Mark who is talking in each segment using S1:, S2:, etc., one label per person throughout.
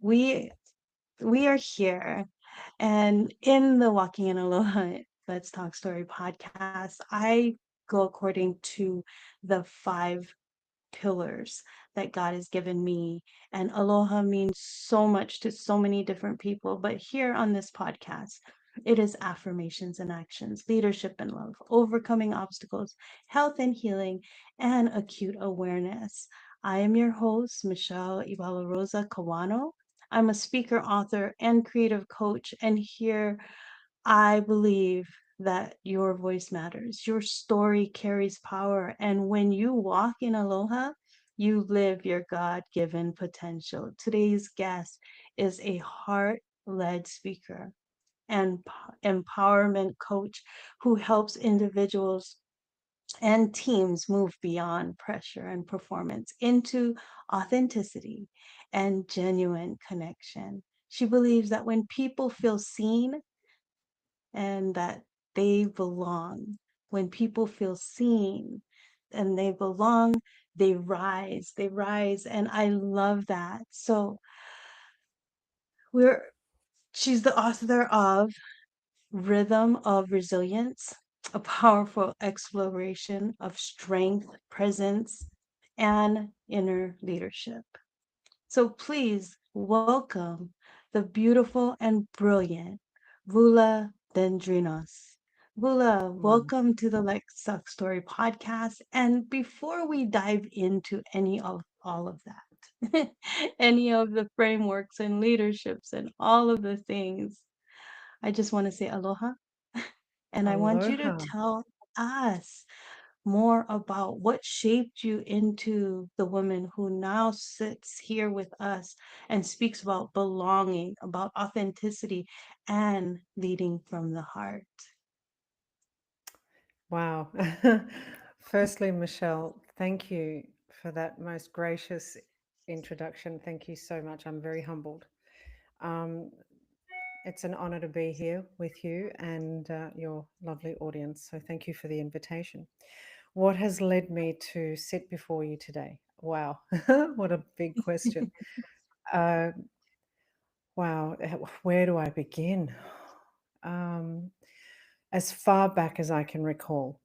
S1: we we are here, and in the Walking in Aloha Let's Talk Story podcast, I go according to the five pillars that God has given me. And aloha means so much to so many different people. But here on this podcast, it is affirmations and actions, leadership and love, overcoming obstacles, health and healing, and acute awareness. I am your host, Michelle Ibala Rosa Kawano. I'm a speaker, author, and creative coach. And here I believe that your voice matters. Your story carries power. And when you walk in aloha, you live your God given potential. Today's guest is a heart led speaker and empowerment coach who helps individuals and teams move beyond pressure and performance into authenticity and genuine connection. She believes that when people feel seen, and that they belong. When people feel seen and they belong, they rise. And I love that. So we're she's the author of Rhythm of Resilience, a powerful exploration of strength, presence, and inner leadership. So please welcome the beautiful and brilliant Vula Dendrinos. Vula,
S2: Wow.
S1: welcome to the Let's Talk Story podcast. And before we dive into any of all of that, any of the frameworks and leaderships and all of the things, I just want to say aloha. And I want you to
S2: Aloha.
S1: tell us more about what shaped you into the woman who now sits here with us and speaks about belonging, about authenticity, and leading from the heart.
S2: Wow. Firstly, Michelle, thank you for that most gracious introduction. Thank you so much. I'm very humbled. Um, it's an honor to be here with you and your lovely audience. So, thank you for the invitation. What has led me to sit before you today? Wow. What a big question. Uh, wow. Where do I begin? Um, as far back as I can recall,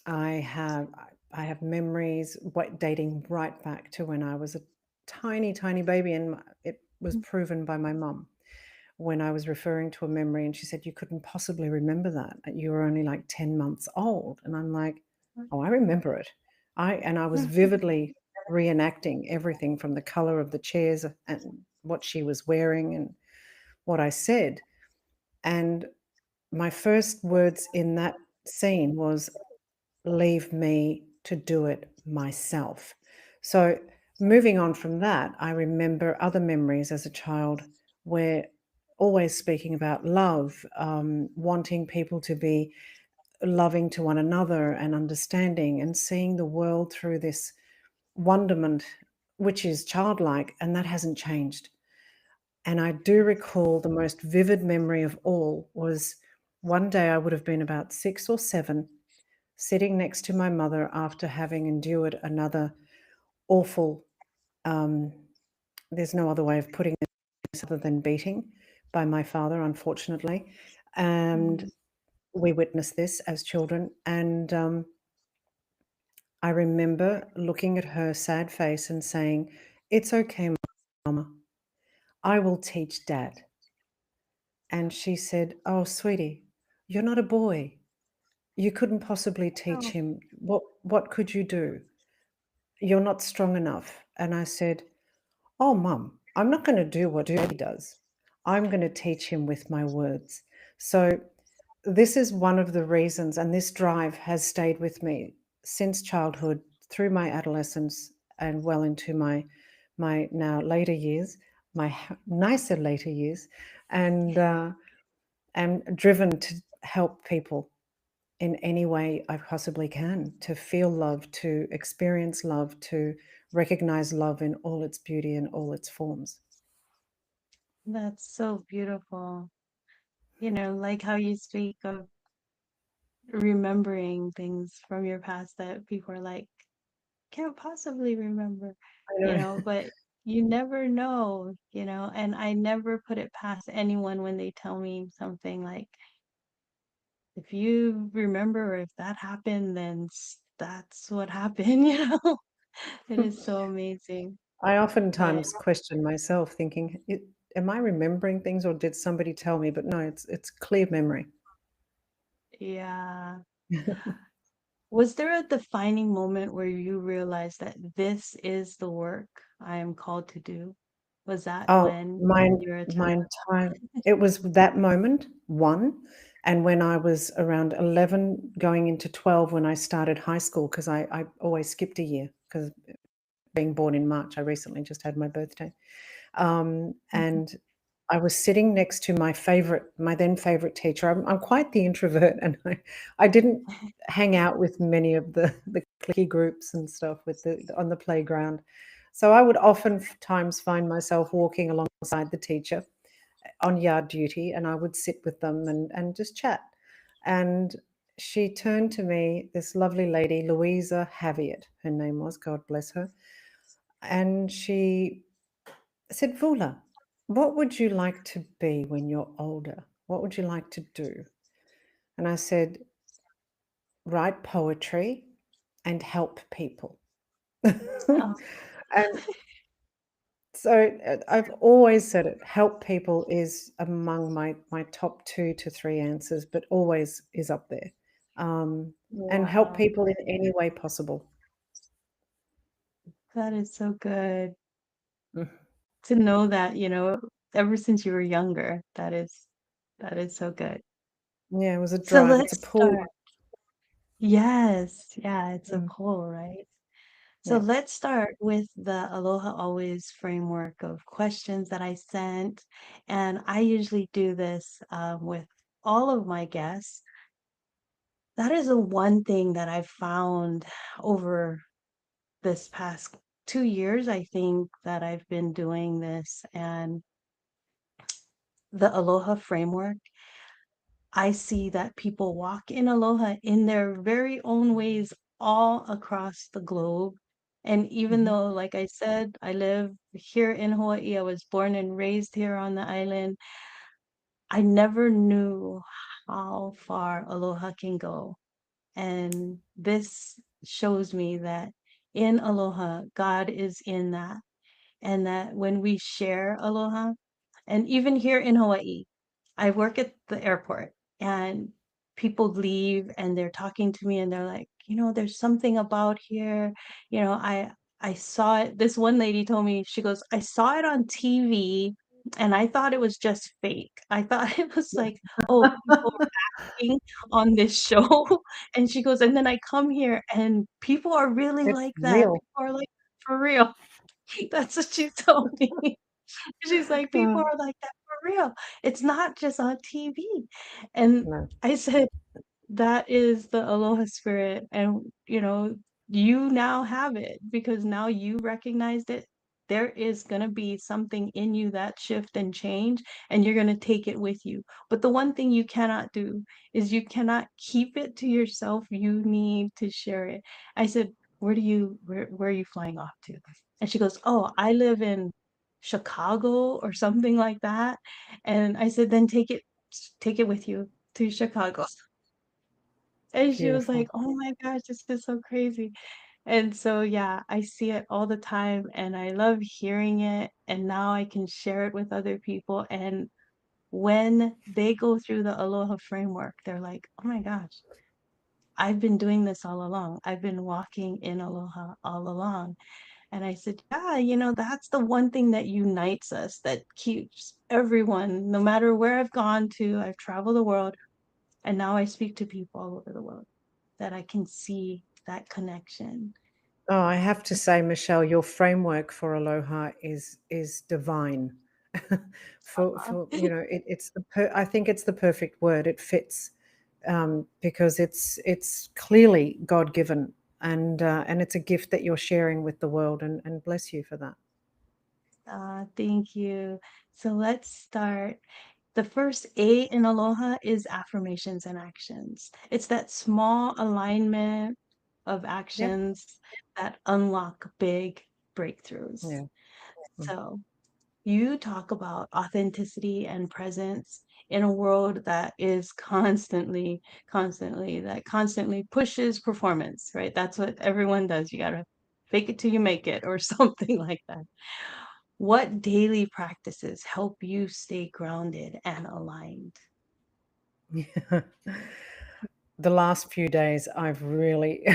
S2: I have I have memories dating right back to when I was a tiny, tiny baby, and it was proven by my mum when I was referring to a memory, and she said, "You couldn't possibly remember that. You were only like 10 months old." And I'm like, "Oh, I remember it." I was vividly reenacting everything from the color of the chairs and what she was wearing and what I said. And my first words in that scene was, leave me to do it myself. So, moving on from that, I remember other memories as a child where always speaking about love, wanting people to be loving to one another and understanding and seeing the world through this wonderment, which is childlike, and that hasn't changed. And I do recall the most vivid memory of all was one day I would have been about 6 or 7, sitting next to my mother after having endured another awful, um, there's no other way of putting this other than beating by my father, unfortunately. And
S1: Mm.
S2: we witnessed this as children. And I remember looking at her sad face and saying, "It's okay, Mama. I will teach Dad." And she said, "Oh, sweetie, you're not a boy. You couldn't possibly teach
S1: Oh,
S2: him. What could you do? You're not strong enough." And I said, "Oh, Mum, I'm not going to do what Daddy does. I'm going to teach him with my words." So, this is one of the reasons, and this drive has stayed with me since childhood, through my adolescence, and well into my now later years, my nicer later years, and am driven to help people in any way I possibly can, to feel love, to experience love, to recognize love in all its beauty and all its forms.
S1: that's so beautiful. Like how you speak of remembering things from your past that people are like, can't possibly remember,
S2: I know.
S1: but you never know, and I never put it past anyone when they tell me something like, if you remember, or if that happened, then that's what happened, you know? It is so amazing.
S2: I
S1: But
S2: oftentimes question myself, thinking, "Am I remembering things, or did somebody tell me?" But no, it's clear memory.
S1: yeah. Was there a defining moment where you realized that this is the work I am called to do? Was that
S2: Oh,
S1: when
S2: my
S1: you were a
S2: my
S1: child?
S2: entire it was that moment, one, and when I was around 11 going into 12 when I started high school, 'cause I always skipped a year, 'cause being born in March, I recently just had my birthday.
S1: Mhm.
S2: And I was sitting next to my then favorite teacher. I'm quite the introvert, and I didn't hang out with many of the cliquey groups and stuff with the on the playground. So I would oftentimes find myself walking alongside the teacher on yard duty, and I would sit with them and just chat. And she turned to me, this lovely lady, Louisa Haviett, her name was, God bless her, and she said, "Vula, what would you like to be when you're older? What would you like to do?" And I said, "Write poetry and help people."
S1: Oh,
S2: And so I've always said it. Help people is among my top 2 to 3 answers, but always is up there. Um, and help
S1: wow.
S2: people in any way possible.
S1: That is so good
S2: Mm.
S1: to know that, ever since you were younger. That is so good.
S2: Yeah, it was a
S1: So
S2: drive. It's a
S1: let's
S2: pull.
S1: start. Yes, yeah, it's a
S2: Mm,
S1: pull, right? So
S2: yeah.
S1: let's start with the Aloha Always framework of questions that I sent. And I usually do this with all of my guests. That is the one thing that I've found over this past 2 years, I think, that I've been doing this. And the Aloha framework, I see that people walk in aloha in their very own ways all across the globe. And even
S2: Mhm.
S1: though, like I said, I live here in Hawaii, I was born and raised here on the island, I never knew how far aloha can go. And this shows me that in aloha, God is in that. And that when we share aloha, and even here in Hawaii, I work at the airport and people leave and they're talking to me and they're like, there's something about here. I saw it. This one lady told me, she goes, I saw it on TV and I thought it was just fake. I thought it was like, oh, people are acting on this show. And she goes, and then I come here and people are really
S2: It's
S1: like that.
S2: real.
S1: People are like, for real. That's what she told me. She's like, "People
S2: Uh,
S1: are like that for real. It's not just on TV." And
S2: no.
S1: I said, that is the aloha spirit, and, you now have it because now you recognized it. There is gonna be something in you that shift and change, and you're gonna take it with you. But the one thing you cannot do is you cannot keep it to yourself, you need to share it. I said, where are you flying off to?" And she goes, "Oh, I live in Chicago," or something like that, and I said, "Then take it with you to Chicago." And she was like,
S2: Beautiful.
S1: "Oh my gosh, this is so crazy." And so, yeah, I see it all the time and I love hearing it. And now I can share it with other people. And when they go through the Aloha framework, they're like, oh my gosh, I've been doing this all along. I've been walking in Aloha all along. And I said, yeah, that's the one thing that unites us, that keeps everyone, no matter where I've gone to, I've traveled the world, and now I speak to people all over the world, that I can see that connection.
S2: Oh, I have to say, Michelle, your framework for aloha is divine. For it's I think it's the perfect word. It fits because it's clearly God given, and it's a gift that you're sharing with the world, and bless you for that.
S1: Thank you. So let's start. The first A in Aloha is affirmations and actions. It's that small alignment of
S2: Yep.
S1: actions that unlock big breakthroughs.
S2: Yeah.
S1: So you talk about authenticity and presence in a world that is constantly pushes performance, right? That's what everyone does. You gotta fake it till you make it or something like that. What daily practices help you stay grounded and aligned?
S2: The last few days, I've really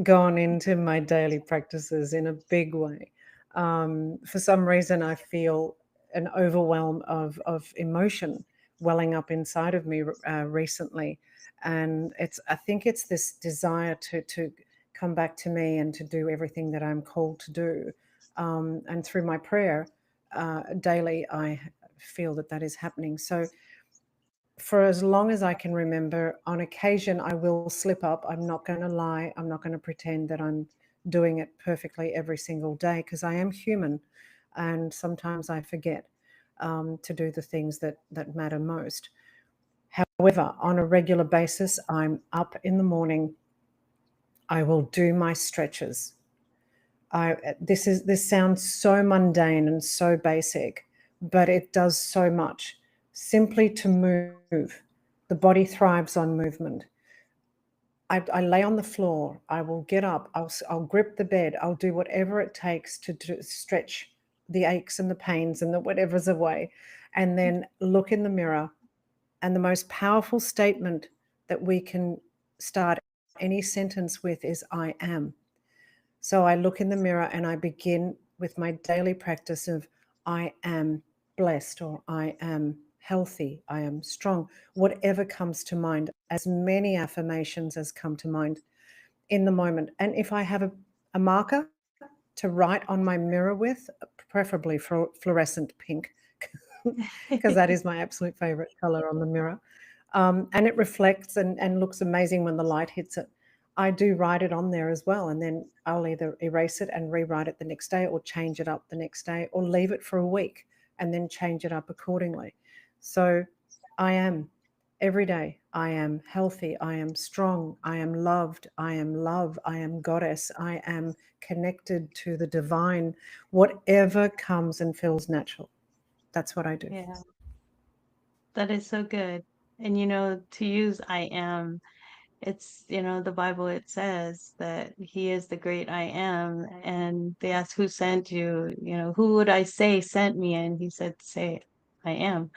S2: gone into my daily practices in a big way. For some reason, I feel an overwhelm of emotion welling up inside of me recently, and I think it's this desire to come back to me and to do everything that I'm called to do. And through my prayer daily, I feel that that is happening. So for as long as I can remember, on occasion I will slip up. I'm not going to lie. I'm not going to pretend that I'm doing it perfectly every single day because I am human, and sometimes I forget to do the things that matter most. However, on a regular basis, I'm up in the morning. I will do my stretches. This sounds so mundane and so basic, but it does so much. Simply to move. The body thrives on movement. I lay on the floor. I will get up. I'll grip the bed. I'll do whatever it takes to stretch the aches and the pains and the whatever's away, and then look in the mirror. And the most powerful statement that we can start any sentence with is "I am." So I look in the mirror and I begin with my daily practice of I am blessed, or I am healthy, I am strong, whatever comes to mind, as many affirmations as come to mind in the moment. And if I have a marker to write on my mirror with, preferably fluorescent pink, because that is my absolute favorite color on the mirror. And it reflects and looks amazing when the light hits it. I do write it on there as well, and then I'll either erase it and rewrite it the next day, or change it up the next day, or leave it for a week and then change it up accordingly. So I am every day. I am healthy. I am strong. I am loved. I am love. I am goddess. I am connected to the divine. Whatever comes and feels natural. That's what I do.
S1: Yeah, that is so good. And to use I am, it's, the Bible, it says that he is the great I am. And they asked, who sent you? Who would I say sent me? And he said, say, I am.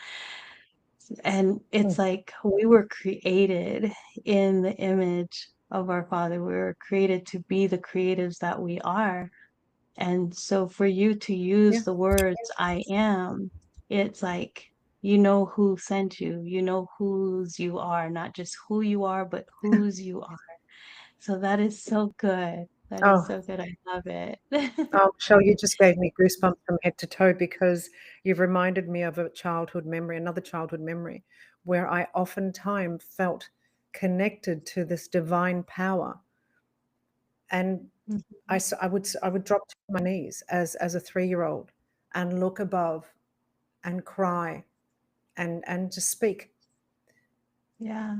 S1: And
S2: Mm.
S1: it's like we were created in the image of our Father. We were created to be the creatives that we are. And so for you to use
S2: Yeah.
S1: the words I am, it's like you know who sent you, you know whose you are, not just who you are, but whose you are. So that is so good. That is
S2: Oh,
S1: so good. I love it.
S2: oh, Michelle, you just gave me goosebumps from head to toe because you've reminded me of a childhood memory, another childhood memory, where I oftentimes felt connected to this divine power, and
S1: Mhm.
S2: I would drop to my knees as a 3-year-old and look above and cry and just speak.
S1: Yeah.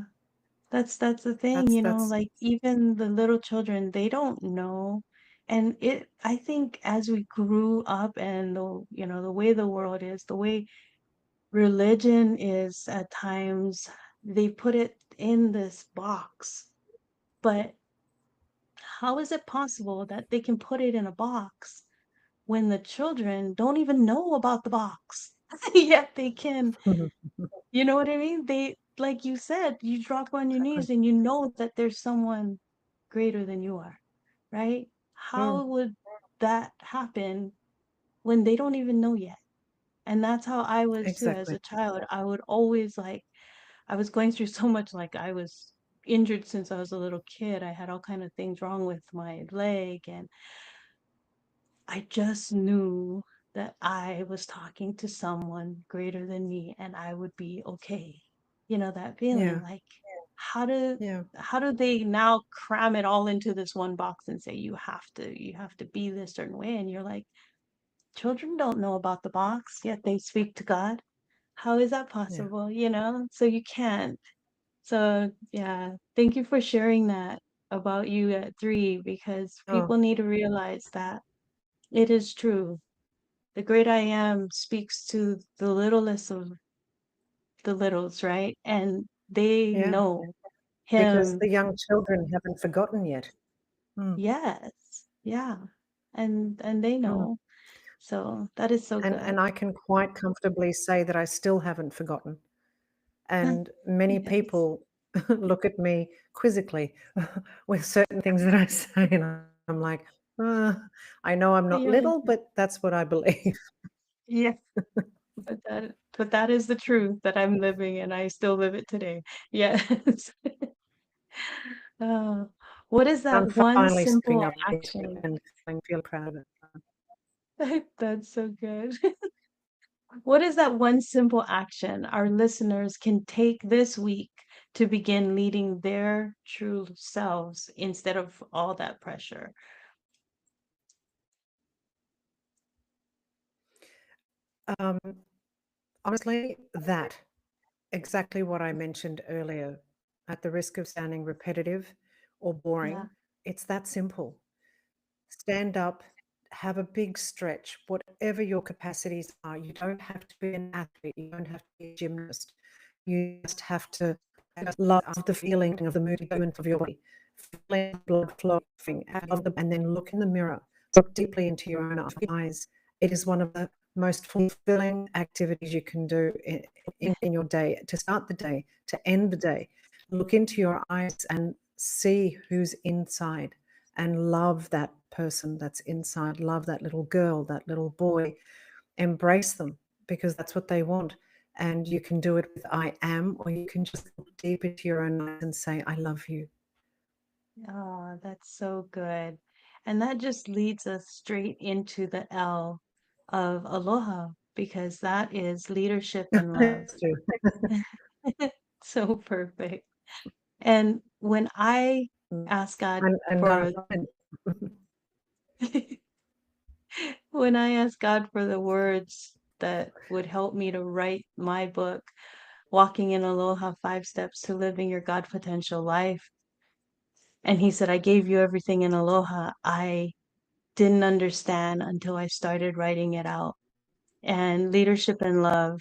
S1: That's the thing,
S2: That's
S1: like even the little children, they don't know. And I think as we grew up and the way the world is, the way religion is at times, they put it in this box. But how is it possible that they can put it in a box when the children don't even know about the box? Yet they can, you know what I mean? Like you said, you drop on your knees and you know that there's someone greater than you are, right?
S2: Mm,
S1: How would that happen when they don't even know yet? And that's how I was too as
S2: exactly.
S1: a child. I would always I was going through so much, like I was injured since I was a little kid. I had all kind of things wrong with my leg, and I just knew that I was talking to someone greater than me and I would be okay. That feeling
S2: Yeah,
S1: like how do
S2: yeah.
S1: how do they now cram it all into this one box and say you have to be this certain way, and you're like, children don't know about the box, yet they speak to God. How is that
S2: Yeah.
S1: possible? So you can't. So yeah, thank you for sharing that about you at 3, because
S2: Oh,
S1: people need to realize that it is true. the great I am speaks to the littlest of the littles, right? And they
S2: Yeah,
S1: know
S2: because
S1: him.
S2: the young children haven't forgotten yet. Mm,
S1: Yes. Yeah. And they
S2: mm.
S1: know. So that is so good.
S2: And I can quite comfortably say that I still haven't forgotten. And many
S1: Yes.
S2: people look at me quizzically with certain things that I say, and I'm like, I know I'm not little,
S1: Yeah.
S2: but that's what I believe.
S1: Yeah. But that is the truth that I'm living and I still live it today. Yes. Uh, what is
S2: I'm
S1: that one
S2: finally stepping
S1: simple
S2: up into it
S1: action?
S2: and feeling proud of it.
S1: That's so good. What is that one simple action our listeners can take this week to begin leading their true selves instead of all that pressure?
S2: Um, honestly, that exactly what I mentioned earlier, at the risk of sounding repetitive or
S1: Yeah.
S2: boring, it's that simple. Stand up, have a big stretch, whatever your capacities are. You don't have to be an athlete, you don't have to be a gymnast. You just have to love the feeling of the movement of your body, feeling blood flowing, and then look in the mirror, look deeply into your own eyes. It is one of the most fulfilling activities you can do in your day, to start the day, to end the day. Look into your eyes and see who's inside and love that person that's inside, love that little girl, that little boy, embrace them because that's what they want. And you can do it with I am, or you can just look deep into your own eyes and say, I love you.
S1: Oh, that's so good. And that just leads us straight into the L of aloha, because that is leadership and love.
S2: Let's do.
S1: So perfect. And when I ask God
S2: And
S1: for when I ask God for the words that would help me to write my book, Walking in Aloha: 5 Steps to Living Your God Potential Life, and he said, I gave you everything in aloha, I didn't understand until I started writing it out. And leadership and love,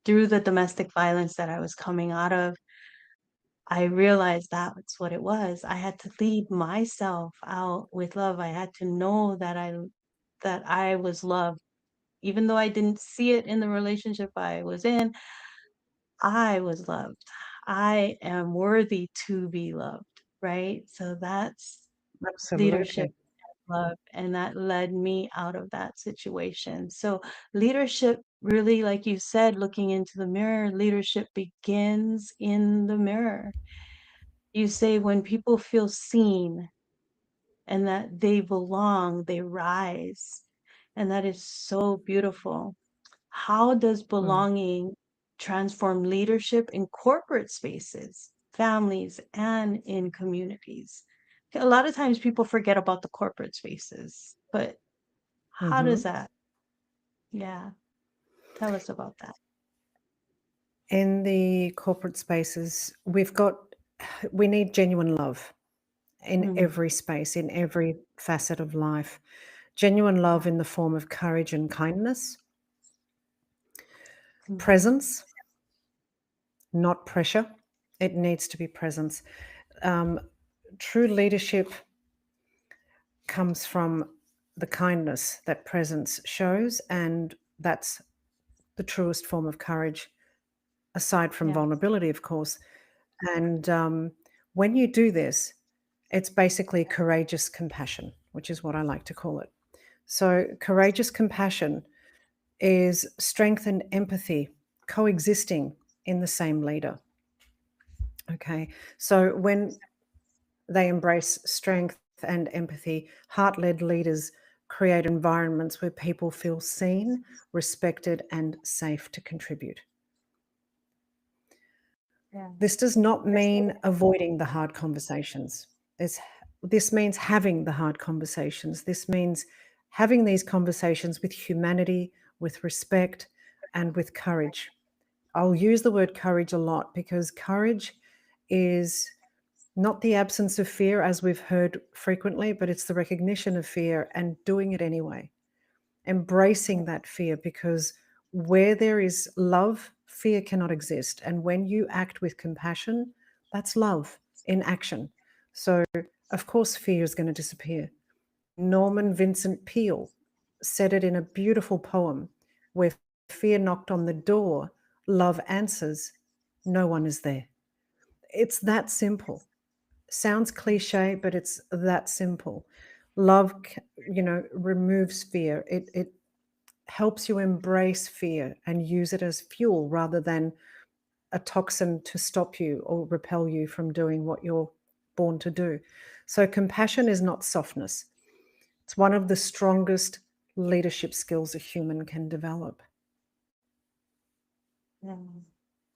S1: through the domestic violence that I was coming out of, I realized that's what it was. I had to lead myself out with love. I had to know that I was loved. Even though I didn't see it in the relationship I was in, I was loved. I am worthy to be loved, right? So that's leadership,
S2: Absolutely.
S1: love, and that led me out of that situation. So leadership really, like you said, looking into the mirror, leadership begins in the mirror. You say when people feel seen and that they belong, they rise. And that is so beautiful. How does
S2: Mm.
S1: belonging transform leadership in corporate spaces, families, and in communities? A lot of times people forget about the corporate spaces, but how
S2: Hmm.
S1: does that? Yeah, tell us about that.
S2: In the corporate spaces, we need genuine love in
S1: Mm,
S2: every space, in every facet of life. Genuine
S1: yeah,
S2: love in the form of courage and kindness,
S1: mhm,
S2: presence, not pressure. It needs to be presence. Um, true leadership comes from the kindness that presence shows, and that's the truest form of courage, aside from
S1: yeah,
S2: vulnerability, of course. And when you do this, it's basically courageous compassion, which is what I like to call it. So, courageous compassion is strength and empathy coexisting in the same leader. Okay. So, when they embrace strength and empathy, heart led leaders create environments where people feel seen, respected, and safe to contribute.
S1: yeah,
S2: This does not mean avoiding the hard conversations. This, this means having the hard conversations. This means having these conversations with humanity, with respect, and with courage. I'll use the word courage a lot because courage is not the absence of fear, as we've heard frequently, but it's the recognition of fear and doing it anyway. embracing that fear, because where there is love, fear cannot exist. And when you act with compassion, that's love in action. So, of course, fear is going to disappear. Norman Vincent Peale said it in a beautiful poem: where fear knocked on the door, love answers, no one is there. It's that simple. Sounds cliche, but it's that simple. Love, removes fear. It helps you embrace fear and use it as fuel rather than a toxin to stop you or repel you from doing what you're born to do. So, compassion is not softness, it's one of the strongest leadership skills a human can develop.
S1: Yeah,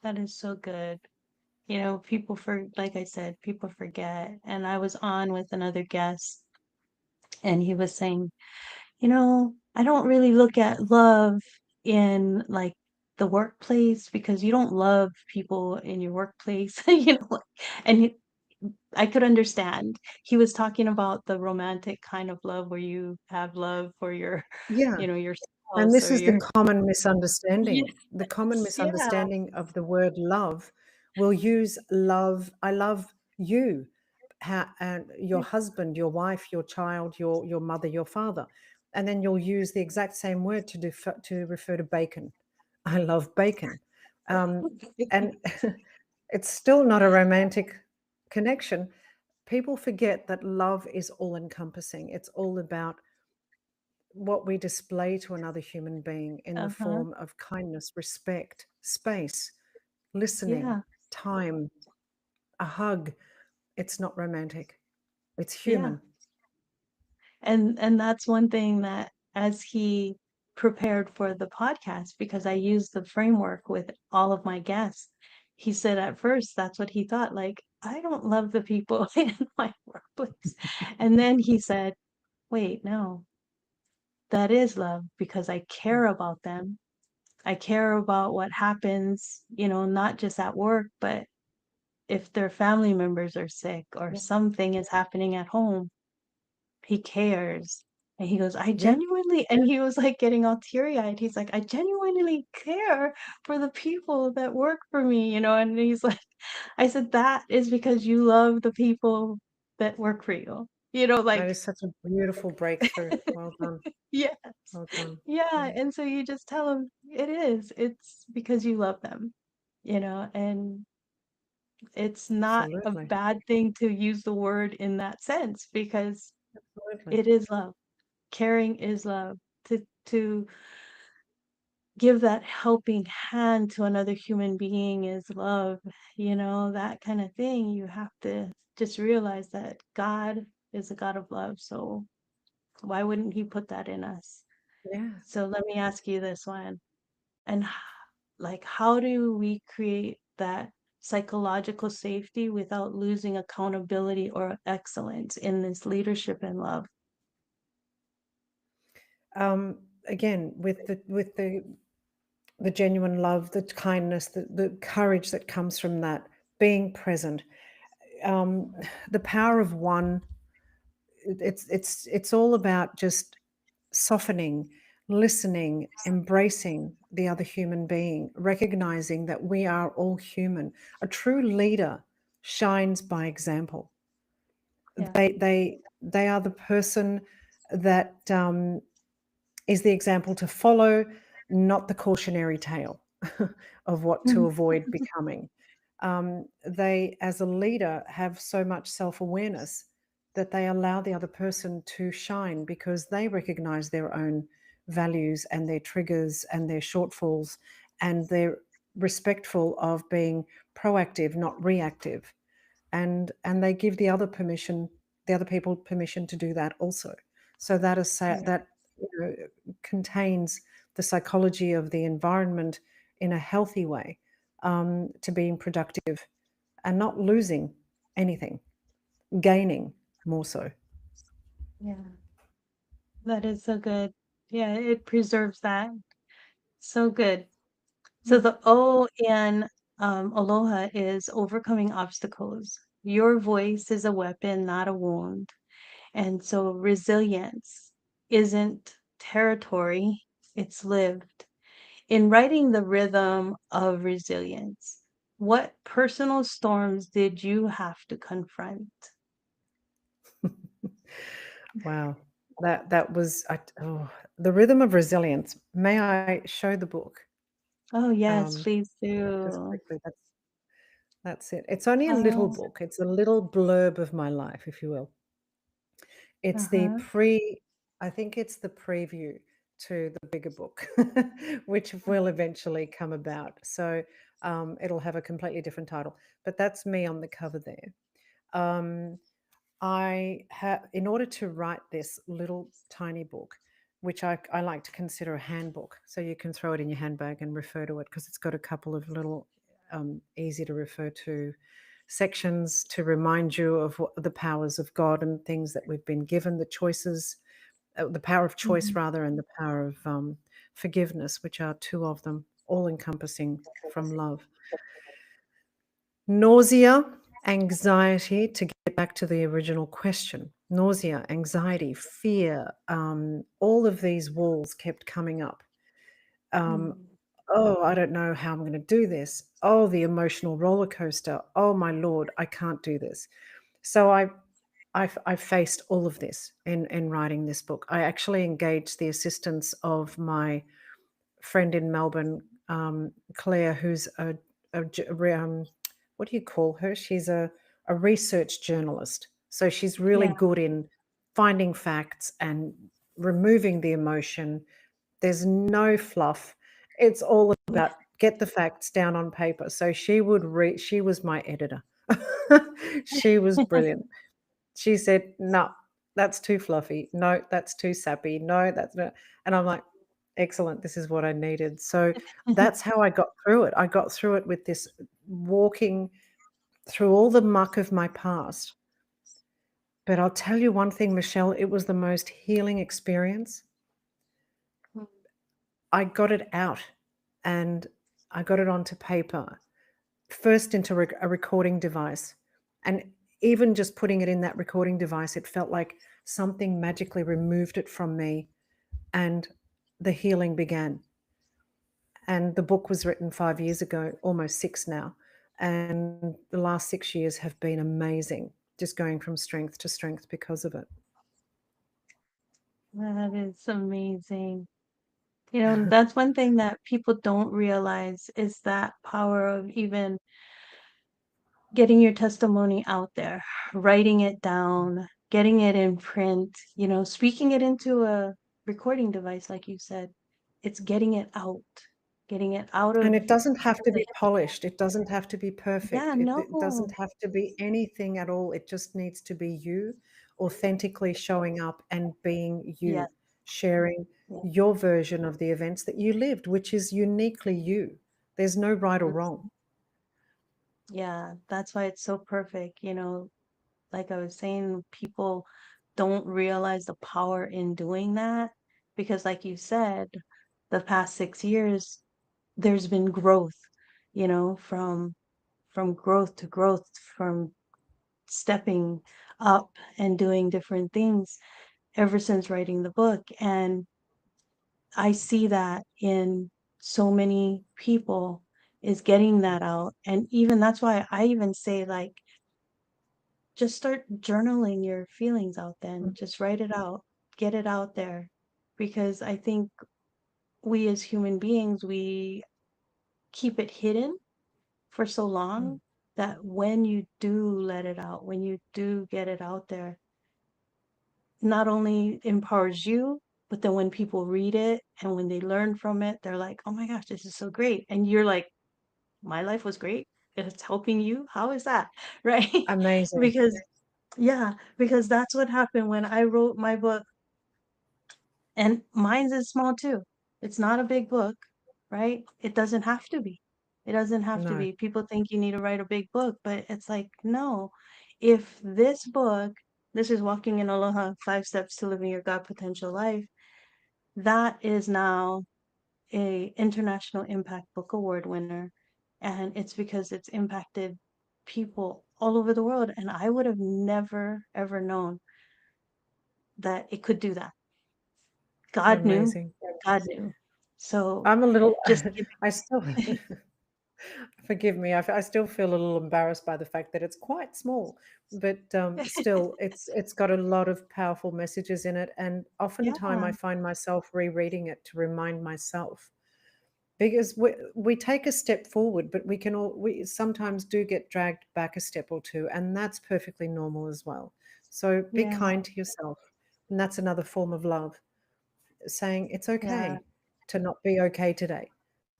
S1: that is so good. People like I said, people forget. And I was on with another guest, and he was saying, I don't really look at love in like the workplace, because you don't love people in your workplace, and I could understand. He was talking about the romantic kind of love where you have love for your,
S2: Yeah.
S1: your
S2: And
S1: spouse
S2: this
S1: or
S2: is the
S1: your
S2: common misunderstanding. The common
S1: yes, yeah.
S2: misunderstanding of the word love. Will use love, I love you, and your husband, your wife, your child, your mother, your father. And then you'll use the exact same word to refer to bacon. I love bacon. Um, and it's still not a romantic connection. People forget that love is all encompassing. It's all about what we display to another human being in the
S1: Uh-huh.
S2: form of kindness, respect, space, listening,
S1: Yeah.
S2: time, a hug. It's not romantic, it's
S1: Yeah.
S2: human.
S1: And that's one thing that, as he prepared for the podcast, because I used the framework with all of my guests, he said at first that's what he thought, like, I don't love the people in my workplace. And then he said, wait, no, that is love, because I care about them. I care about what happens, not just at work, but if their family members are sick or
S2: Yeah.
S1: something is happening at home, he cares. And he goes, I
S2: Yeah.
S1: genuinely, and he was like getting all teary eyed. He's like, I genuinely care for the people that work for me, and he's like, I said, that is because you love the people that work for you,
S2: That
S1: like,
S2: is such a beautiful breakthrough. Well done.
S1: yes.
S2: Well done.
S1: Yeah.
S2: Yeah,
S1: And so you just tell him it's because you love them, and it's not a
S2: absolutely.
S1: bad thing to use the word in that sense, because
S2: Absolutely.
S1: it is love. Caring is love. To give that helping hand to another human being is love, that kind of thing. You have to just realize that God is a God of love. So why wouldn't he put that in us?
S2: Yeah.
S1: So let me ask you this one. And like, how do we create that psychological safety without losing accountability or excellence in this leadership and love?
S2: Again, with the genuine love, the kindness, the courage that comes from that, being present, um, the power of one. It's all about just softening, listening, embracing the other human being, recognizing that we are all human. A true leader shines by example.
S1: Yeah.
S2: They are the person that is the example to follow, not the cautionary tale of what to avoid becoming. They, as a leader, have so much self awareness that they allow the other person to shine because they recognize their own values and their triggers and their shortfalls, and they're respectful of being proactive, not reactive, and they give the other people permission to do that also. So that is
S1: Yeah.
S2: that contains the psychology of the environment in a healthy way, to being productive and not losing anything, gaining more so.
S1: Yeah. That is so good. Yeah, it preserves that. So good. So
S2: Mm.
S1: the O in aloha is overcoming obstacles. Your voice is a weapon, not a wound. And so resilience isn't territory, it's lived. In writing The Rhythm of Resilience, what personal storms did you have to confront?
S2: Wow. That was the rhythm of resilience. May I show the book?
S1: Oh, yes,
S2: Um,
S1: please
S2: just
S1: do.
S2: quickly. That's it. It's only a little
S1: Oh,
S2: book. It's a little blurb of my life, if you will. It's the
S1: uh-huh.
S2: pre I think it's the preview to the bigger book, which will eventually come about. So it'll have a completely different title. But that's me on the cover there. Um, in order to write this little tiny book, which I like to consider a handbook, so you can throw it in your handbag and refer to it because it's got a couple of little easy to refer to sections to remind you of the powers of God and things that we've been given, the choices, the power of choice
S1: Mhm.
S2: rather, and the power of forgiveness, which are two of them, all encompassing from love. Nausea, anxiety, to get back to the original question, nausea, anxiety, fear, all of these walls kept coming up. Um,
S1: Mm.
S2: oh, I don't know how I'm going to do this. Oh, the emotional roller coaster. Oh, my Lord, I can't do this. So I faced all of this in writing this book. I actually engaged the assistance of my friend in Melbourne, Claire, who's what do you call her? She's a research journalist. So she's really
S1: Yeah.
S2: good in finding facts and removing the emotion. There's no fluff. It's all
S1: Yeah.
S2: about get the facts down on paper. So she was my editor. She was brilliant. She said, "No, that's too fluffy. No, that's too sappy. No, that's not." And I'm like, "Excellent. This is what I needed." So that's how I got through it. I got through it with this walking through all the muck of my past. But I'll tell you one thing, Michelle, it was the most healing experience. I got it out and I got it onto paper, first into a recording device. And even just putting it in that recording device, it felt like something magically removed it from me and the healing began. And the book was written 5 years ago, almost six now. And the last 6 years have been amazing, just going from strength to strength because of it.
S1: That is amazing. That's one thing that people don't realize is that power of even getting your testimony out there, writing it down, getting it in print, speaking it into a recording device, like you said. It's getting it out
S2: And
S1: of
S2: it doesn't have to
S1: the,
S2: be polished. It doesn't have to be
S1: yeah,
S2: perfect. It
S1: no.
S2: doesn't have to be anything at all. It just needs to be you authentically showing up and being
S1: Yeah,
S2: you, sharing
S1: yeah.
S2: your version of the events that you lived, which is uniquely you. There's no right or wrong.
S1: Yeah, that's why it's so perfect. Like I was saying, people don't realize the power in doing that because, like you said, the past 6 years, there's been growth, from growth to growth, from stepping up and doing different things ever since writing the book. And I see that in so many people is getting that out. And even that's why I even say, like, just start journaling your feelings out then. Just write it out, get it out there. Because I think we as human beings, we keep it hidden for so long that when you do let it out, when you do get it out there, not only empowers you, but then when people read it and when they learn from it, they're like, oh my gosh, this is so great. And you're like, my life was great. It's helping you. How is that? Right?
S2: Amazing.
S1: Because, yeah, because that's what happened when I wrote my book. And mine's is small too. It's not a big book, right? It doesn't have to be. It doesn't have to
S2: No,
S1: be. People think you need to write a big book, but it's like, no. If this book, this is Walking in Aloha, 5 Steps to Living Your God Potential Life, that is now a International Impact Book Award winner. And it's because it's impacted people all over the world. And I would have never, ever known that it could do that. God knew.
S2: Amazing.
S1: God knew. So
S2: I'm a little,
S1: just giving
S2: I still, forgive me, I still feel a little embarrassed by the fact that it's quite small, but still, it's got a lot of powerful messages in it, and oftentimes
S1: Yeah,
S2: I find myself rereading it to remind myself because we take a step forward, but we sometimes do get dragged back a step or two, and that's perfectly normal as well. So be
S1: yeah,
S2: kind to yourself, and that's another form of love, saying it's
S1: yeah,
S2: okay to not be okay today.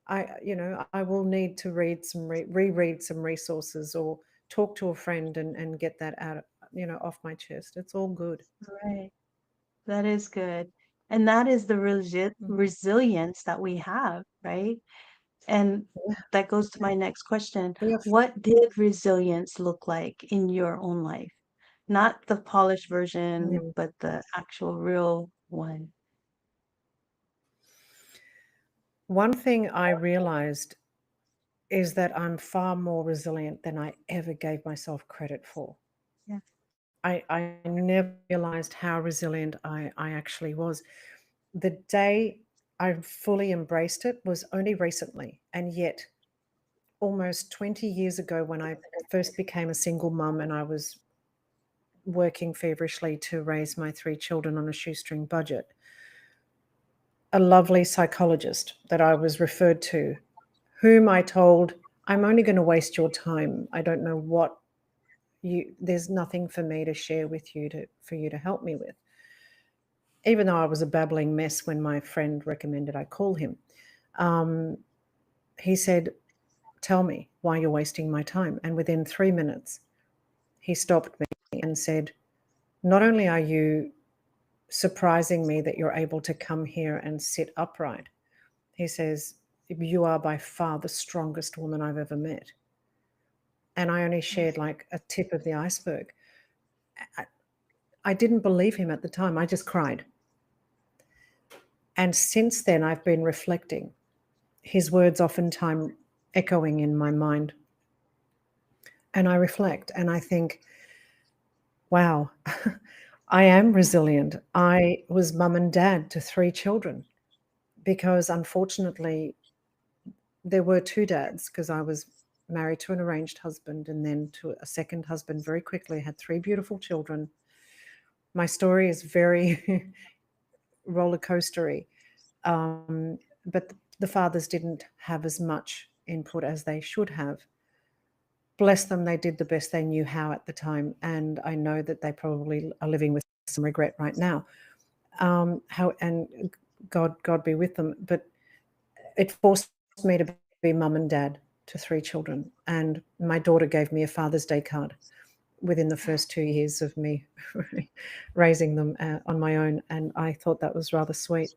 S2: I will need to read reread some resources or talk to a friend and get that out, off my chest. It's all good.
S1: right. That is good. And that is the
S2: Mm.
S1: resilience that we have, right? And
S2: Yeah,
S1: that goes to my next question.
S2: we have,
S1: What did resilience look like in your own life? Not the polished version,
S2: mm.
S1: but the actual real one.
S2: One thing I realized is that I'm far more resilient than I ever gave myself credit for.
S1: Yeah.
S2: I never realized how resilient I actually was. The day I fully embraced it was only recently. And yet, almost 20 years ago, when I first became a single mum and I was working feverishly to raise my three children on a shoestring budget, a lovely psychologist that I was referred to, whom I told, I'm only going to waste your time. I don't know what there's nothing for me to share with you for you to help me with. Even though I was a babbling mess when my friend recommended I call him, um, he said, tell me why you're wasting my time. And within 3 minutes, he stopped me and said, not only are you surprising me that you're able to come here and sit upright, he says, you are by far the strongest woman I've ever met. And I only shared like a tip of the iceberg. I, I didn't believe him at the time. I just cried. And since then, I've been reflecting, his words oftentimes echoing in my mind. And I reflect and I think, wow, I am resilient. I was mum and dad to three children because unfortunately, there were two dads because I was married to an arranged husband and then to a second husband very quickly, had three beautiful children. My story is very roller coastery, but the fathers didn't have as much input as they should have. Bless them, they did the best they knew how at the time, and I know that they probably are living with some regret right now. How and God be with them, but it forced me to be mum and dad to three children, and my daughter gave me a Father's Day card within the first 2 years of me raising them on my own, and I thought that was rather sweet.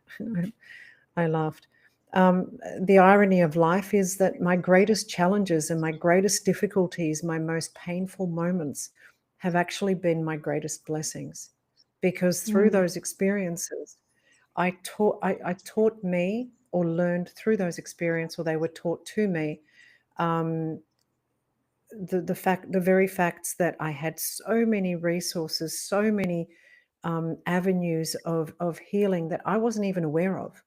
S2: I laughed. Um, the irony of life is that my greatest challenges and my greatest difficulties, my most painful moments, have actually been my greatest blessings. Because through
S1: Mm,
S2: those experiences, I taught me or learned through those experiences, or they were taught to me, um, the very facts that I had so many resources, so many avenues of healing that I wasn't even aware of.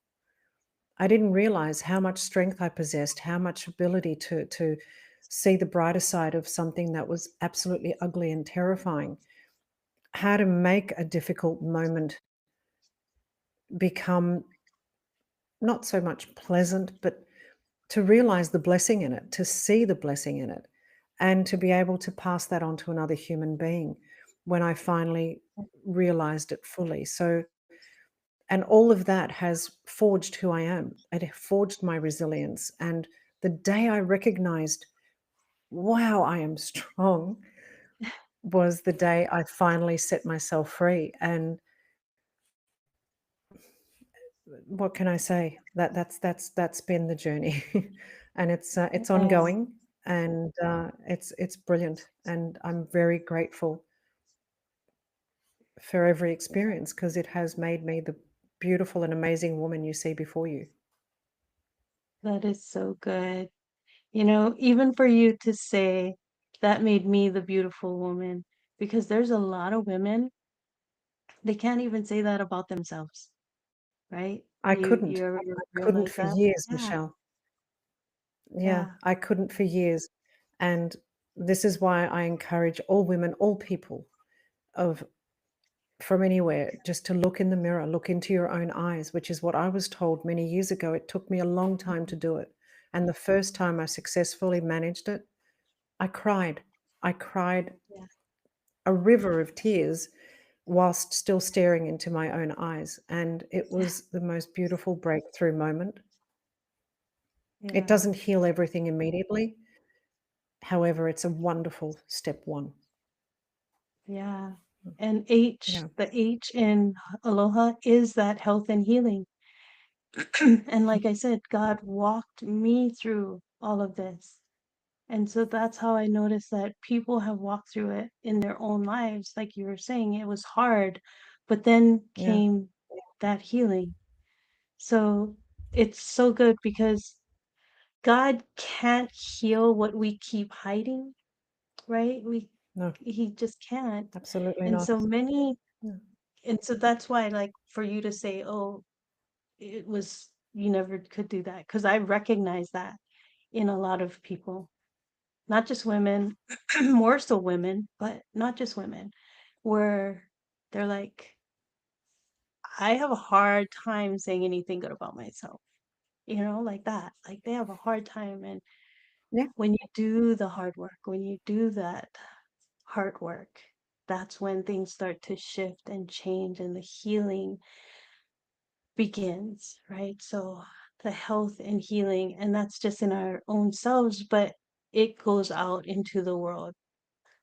S2: I didn't realize how much strength I possessed, how much ability to see the brighter side of something that was absolutely ugly and terrifying. How to make a difficult moment become not so much pleasant, but to realize the blessing in it, to see the blessing in it, and to be able to pass that on to another human being when I finally realized it fully. So, and all of that has forged who I am. It forged my resilience. And the day I recognized, wow, I am strong, was the day I finally set myself free. And what can I say? That's been the journey, and it's
S1: yes,
S2: ongoing, and it's brilliant, and I'm very grateful for every experience because it has made me the beautiful and amazing woman you see before you.
S1: that is so good. You know, even for you to say that made me the beautiful woman, because there's a lot of women, they can't even say that about themselves. right?
S2: I
S1: You
S2: couldn't.
S1: ever
S2: I couldn't
S1: realize
S2: for
S1: that?
S2: years,
S1: Yeah,
S2: Michelle. Yeah,
S1: yeah,
S2: I couldn't for years. And this is why I encourage all women, all people of from anywhere, just to look in the mirror, look into your own eyes, which is what I was told many years ago. It took me a long time
S1: mhm,
S2: to do it. And the first time I successfully managed it, I cried. I cried
S1: yeah,
S2: a river of tears whilst still staring into my own eyes. And it was the most beautiful breakthrough moment. It
S1: yeah,
S2: doesn't heal everything immediately. However, it's a wonderful step one.
S1: yeah. And
S2: Yeah.
S1: The H in Aloha is that health and healing. And like I said, God walked me through all of this. And so that's how I noticed that people have walked through it in their own lives. Like you were saying, it was hard, but then
S2: Yeah.
S1: came that healing. So it's so good because God can't heal what we keep hiding, right?
S2: No,
S1: He just can't.
S2: absolutely
S1: And
S2: not.
S1: so many
S2: Yeah.
S1: and so that's why like for you to say, "Oh, it was you never could do that," because I recognize that in a lot of people, not just women, more so women, but not just women, where they're like, I have a hard time saying anything good about myself, like that. Like they have a hard time. And
S2: Yeah.
S1: when you do the hard work, when you do that hard work, that's when things start to shift and change and the healing begins, right? So the health and healing, and that's just in our own selves, but it goes out into the world.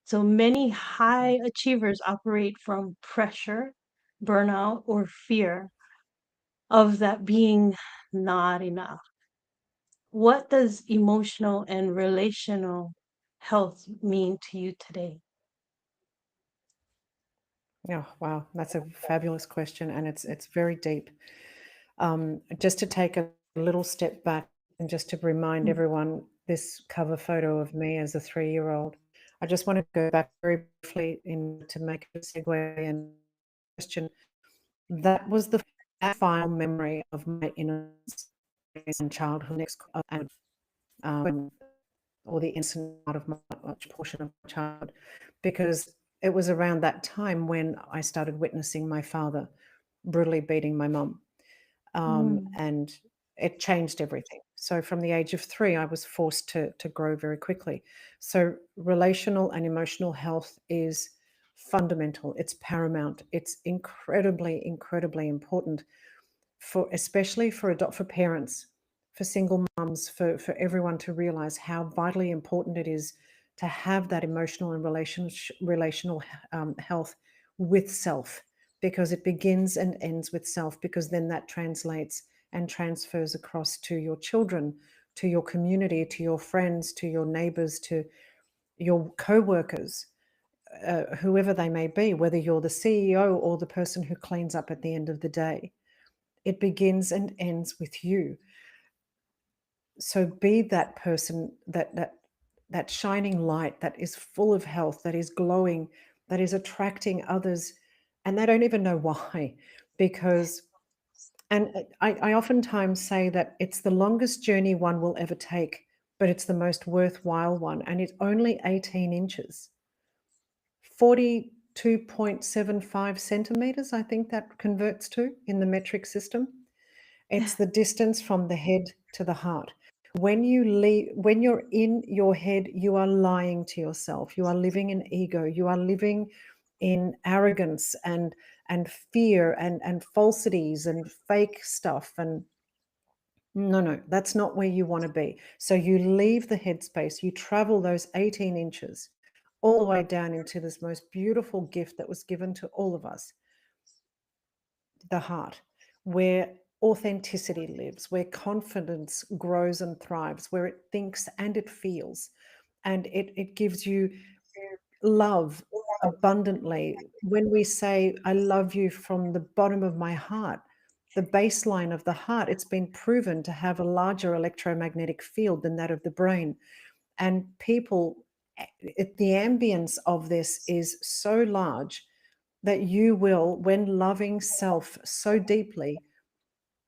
S1: So many high achievers operate from pressure, burnout, or fear of that being not enough. What does emotional and relational health mean to you today?
S2: Oh, wow. That's a fabulous question. And it's very deep. Just to take a little step back and just to remind
S1: Mm,
S2: everyone this cover photo of me as a 3-year-old, I just want to go back very briefly in to make a segue and question. That was the final memory of my innocence and childhood and or the innocent part of my much portion of my childhood, because it was around that time when I started witnessing my father brutally beating my mum,
S1: mm,
S2: and it changed everything. So from the age of 3, I was forced to grow very quickly. So relational and emotional health is fundamental. It's paramount. It's incredibly, incredibly important for especially for parents, for single mums, for everyone to realize how vitally important it is to have that emotional and relational health with self, because it begins and ends with self, because then that translates and transfers across to your children, to your community, to your friends, to your neighbors, to your co-workers, whoever they may be, whether you're the CEO or the person who cleans up at the end of the day. It begins and ends with you. So be that person, that shining light that is full of health, that is glowing, that is attracting others, and they don't even know why. Because and I oftentimes say that it's the longest journey one will ever take, but it's the most worthwhile one, and it's only 18 inches, 42.75 centimeters, I think that converts to in the metric system. It's the distance from the head to the heart. When you're in your head, you are lying to yourself. You are living in ego. You are living in arrogance and fear and falsities and fake stuff. And no, no, that's not where you want to be. So you leave the headspace, you travel those 18 inches all the way down into this most beautiful gift that was given to all of us, the heart, where authenticity lives, where confidence grows and thrives, where it thinks and it feels, and it gives you love abundantly. When we say, I love you from the bottom of my heart, the baseline of the heart, it's been proven to have a larger electromagnetic field than that of the brain. And people, the ambience of this is so large that you will, when loving self so deeply,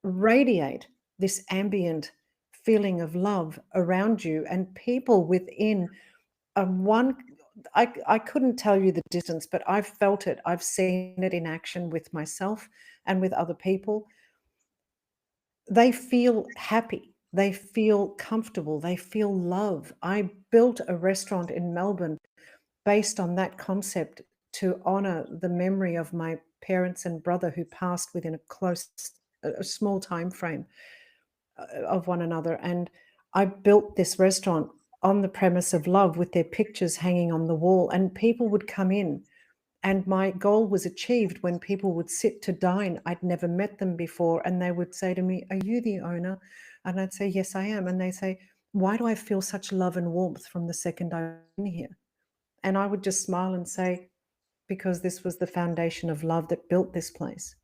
S2: radiate this ambient feeling of love around you, and people within one, I couldn't tell you the distance, but I've felt it. I've seen it in action with myself and with other people. They feel happy. They feel comfortable. They feel love. I built a restaurant in Melbourne based on that concept to honor the memory of my parents and brother who passed within a small time frame of one another. And I built this restaurant on the premise of love with their pictures hanging on the wall, and people would come in. And my goal was achieved when people would sit to dine. I'd never met them before, and they would say to me, "Are you the owner?" And I'd say, "Yes, I am." And they say, "Why do I feel such love and warmth from the second I was in here?" And I would just smile and say, "Because this was the foundation of love that built this place."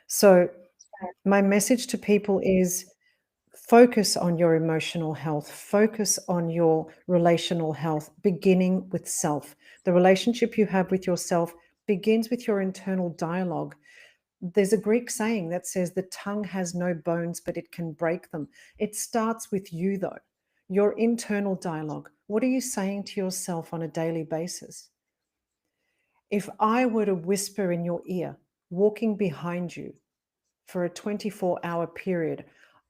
S2: So, my message to people is focus on your emotional health, focus on your relational health, beginning with self. The relationship you have with yourself begins with your internal dialogue. There's a Greek saying that says the tongue has no bones, but it can break them. It starts with you, though, your internal dialogue. What are you saying to yourself on a daily basis? If I were to whisper in your ear, walking behind you, for a 24-hour period,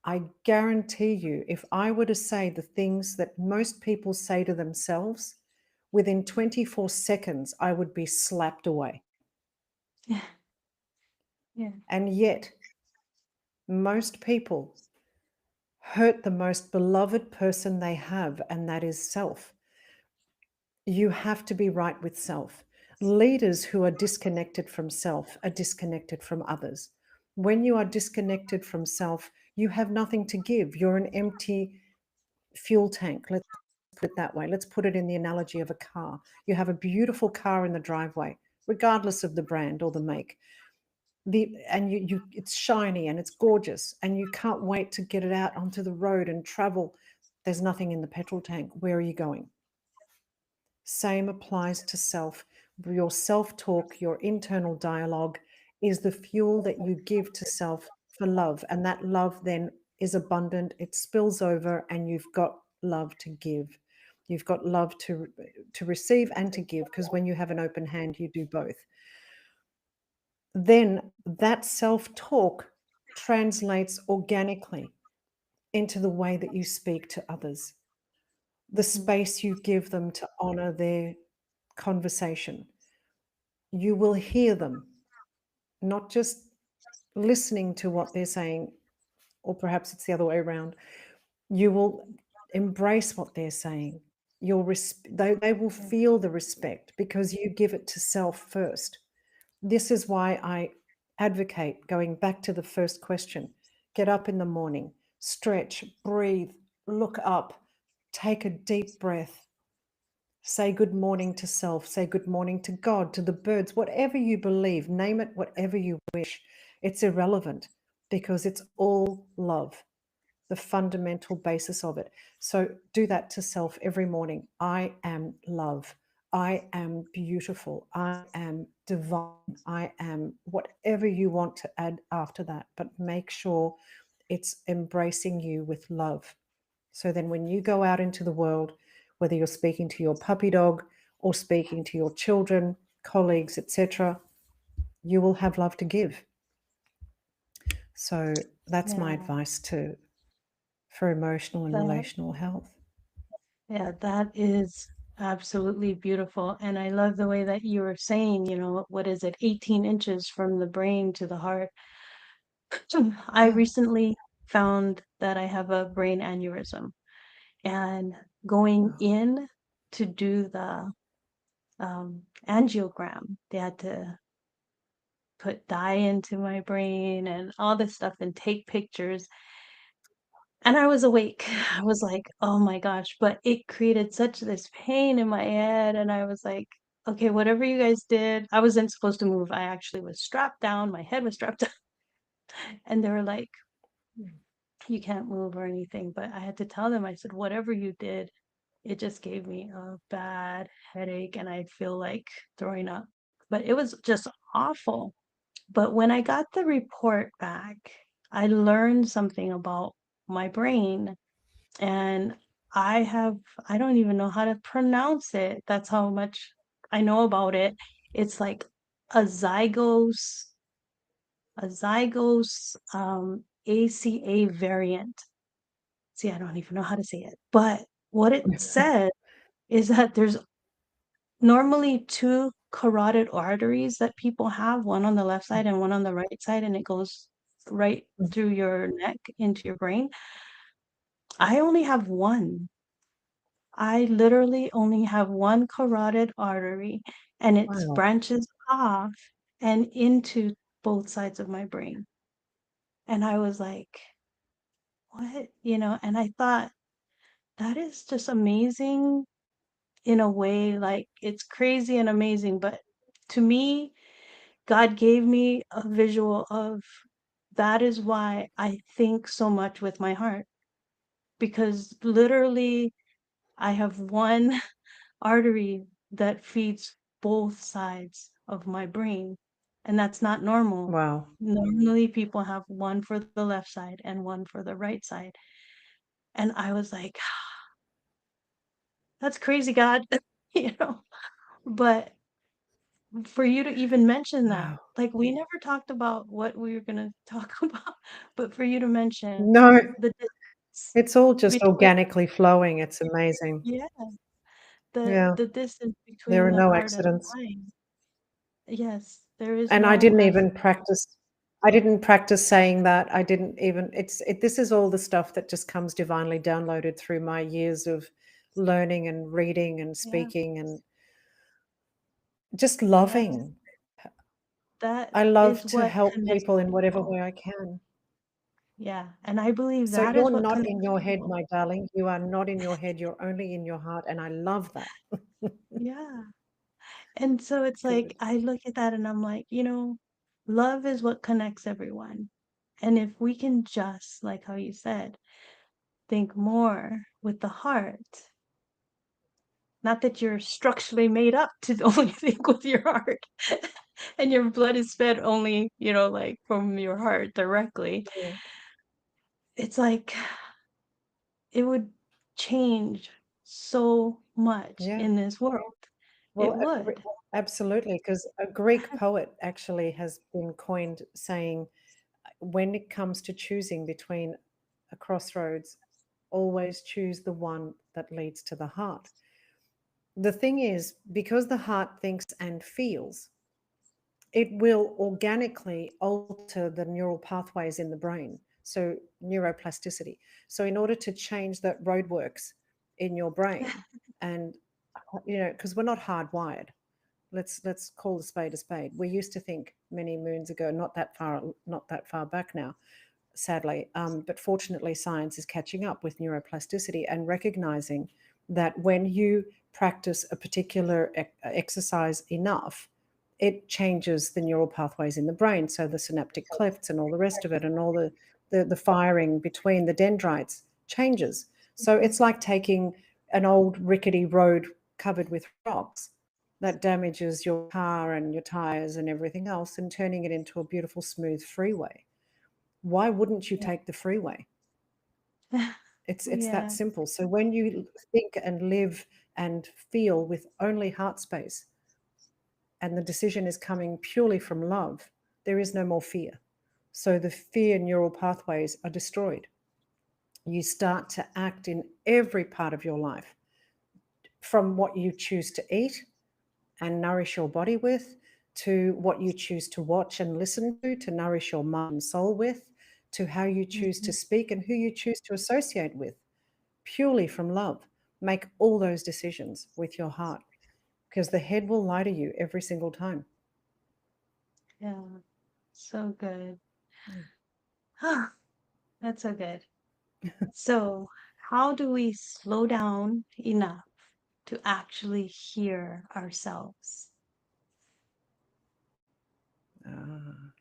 S2: I guarantee you, if I were to say the things that most people say to themselves, within 24 seconds, I would be slapped away.
S1: Yeah. Yeah.
S2: And yet, most people hurt the most beloved person they have, and that is self. You have to be right with self. Leaders who are disconnected from self are disconnected from others. When you are disconnected from self, you have nothing to give. You're an empty fuel tank. Let's put it that way. Let's put it in the analogy of a car. You have a beautiful car in the driveway, regardless of the brand or the make. And you it's shiny and it's gorgeous, and you can't wait to get it out onto the road and travel. There's nothing in the petrol tank. Where are you going? Same applies to self. Your self talk, your internal dialogue is the fuel that you give to self for love. And that love then is abundant, it spills over, and you've got love to give. You've got love to receive and to give, because when you have an open hand, you do both. Then that self talk translates organically into the way that you speak to others, the
S1: Mhm.
S2: space you give them to honor their conversation. You will hear them, not just listening to what they're saying, or perhaps it's the other way around. You will embrace what they're saying. They will
S1: Yeah.
S2: feel the respect because you give it to self first. This is why I advocate going back to the first question: get up in the morning, stretch, breathe, look up, take a deep breath. Say good morning to self, say good morning to God, to the birds, whatever you believe, name it whatever you wish. It's irrelevant because it's all love, the fundamental basis of it. So do that to self every morning. I am love. I am beautiful. I am divine. I am whatever you want to add after that, but make sure it's embracing you with love. So then when you go out into the world, whether you're speaking to your puppy dog or speaking to your children, colleagues, etc., you will have love to give. So that's my
S1: Yeah.
S2: advice to for emotional and
S1: That
S2: relational health.
S1: yeah, that is absolutely beautiful. And I love the way that you were saying, what is it, 18 inches from the brain to the heart. I
S2: Yeah.
S1: recently found that I have a brain aneurysm, and going
S2: Oh,
S1: in to do the angiogram, they had to put dye into my brain and all this stuff and take pictures. And I was awake. I was like, oh my gosh, but it created such this pain in my head. And I was like, okay, whatever you guys did, I wasn't supposed to move. I actually was strapped down. My head was strapped down. And they were like, you can't move or anything. But I had to tell them, I said, whatever you did, it just gave me a bad headache and I feel like throwing up. But it was just awful. But when I got the report back, I learned something about my brain, and I have I don't even know how to pronounce it. That's how much I know about it. It's like a zygos ACA variant. See, I don't even know how to say it. But what it said is that there's normally two carotid arteries that people have, one on the left side and one on the right side, and it goes right through your neck into your brain. I only have one. I literally only have one carotid artery, and it
S2: Wow.
S1: branches off and into both sides of my brain. And I was like, what? And I thought that is just amazing in a way. Like, it's crazy and amazing, but to me, God gave me a visual of that is why I think so much with my heart, because literally I have one artery that feeds both sides of my brain, and that's not normal.
S2: Wow.
S1: Normally people have one for the left side and one for the right side. And I was like, that's crazy, God. you know. But for you to even mention that,
S2: Wow.
S1: like, we never talked about what we were gonna talk about, but for you to mention
S2: No,
S1: the distance
S2: it's all just
S1: between,
S2: organically flowing. It's amazing.
S1: yeah, the
S2: Yeah.
S1: the distance
S2: There
S1: between
S2: are
S1: the
S2: no
S1: heart and the
S2: accidents.
S1: mind. Yes, there is
S2: And I
S1: no
S2: didn't
S1: accident.
S2: even practice. I didn't practice saying that. I didn't even, this is all the stuff that just comes divinely downloaded through my years of learning and reading and
S1: Yeah,
S2: speaking and just
S1: yes,
S2: loving.
S1: that
S2: I
S1: is
S2: love to
S1: what
S2: help
S1: connects
S2: people in whatever
S1: people.
S2: way I can.
S1: Yeah, and I believe
S2: So
S1: that is
S2: you're
S1: what
S2: not in
S1: connects
S2: your head,
S1: people.
S2: my darling. You are not in your head. You're only in your heart. And I love that.
S1: Yeah. And so it's like,
S2: Good.
S1: I look at that and I'm like, love is what connects everyone. And if we can just, like how you said, think more with the heart, not that you're structurally made up to only think with your heart and your blood is fed only, like from your heart directly.
S2: Mm.
S1: It's like it would change so much
S2: Yeah.
S1: in this world. It
S2: Well,
S1: would.
S2: absolutely. Because a Greek poet actually has been coined saying, when it comes to choosing between a crossroads, always choose the one that leads to the heart. The thing is, because the heart thinks and feels, it will organically alter the neural pathways in the brain. So, neuroplasticity. So, in order to change the roadworks in your brain, and because we're not hardwired, let's call a spade a spade. We used to think many moons ago, not that far back now, sadly. But fortunately, science is catching up with neuroplasticity and recognizing that when you practice a particular exercise enough, it changes the neural pathways in the brain. So the synaptic clefts and all the rest of it, and all the firing between the dendrites changes. So it's like taking an old rickety road covered with rocks that damages your car and your tires and everything else, and turning it into a beautiful, smooth freeway. Why wouldn't you
S1: Yeah.
S2: take the freeway? It's that
S1: Yeah.
S2: simple. So when you think and live and feel with only heart space, and the decision is coming purely from love, there is no more fear. So the fear neural pathways are destroyed. You start to act in every part of your life, from what you choose to eat and nourish your body with, to what you choose to watch and listen to nourish your mind and soul with, to how you choose to
S1: Mhm.
S2: speak and who you choose to associate with, purely from love. Make all those decisions with your heart, because the head will lie to you every single time.
S1: Yeah. So good.
S2: Mm.
S1: That's so good. So, how do we slow down enough to actually hear ourselves?
S2: Ah.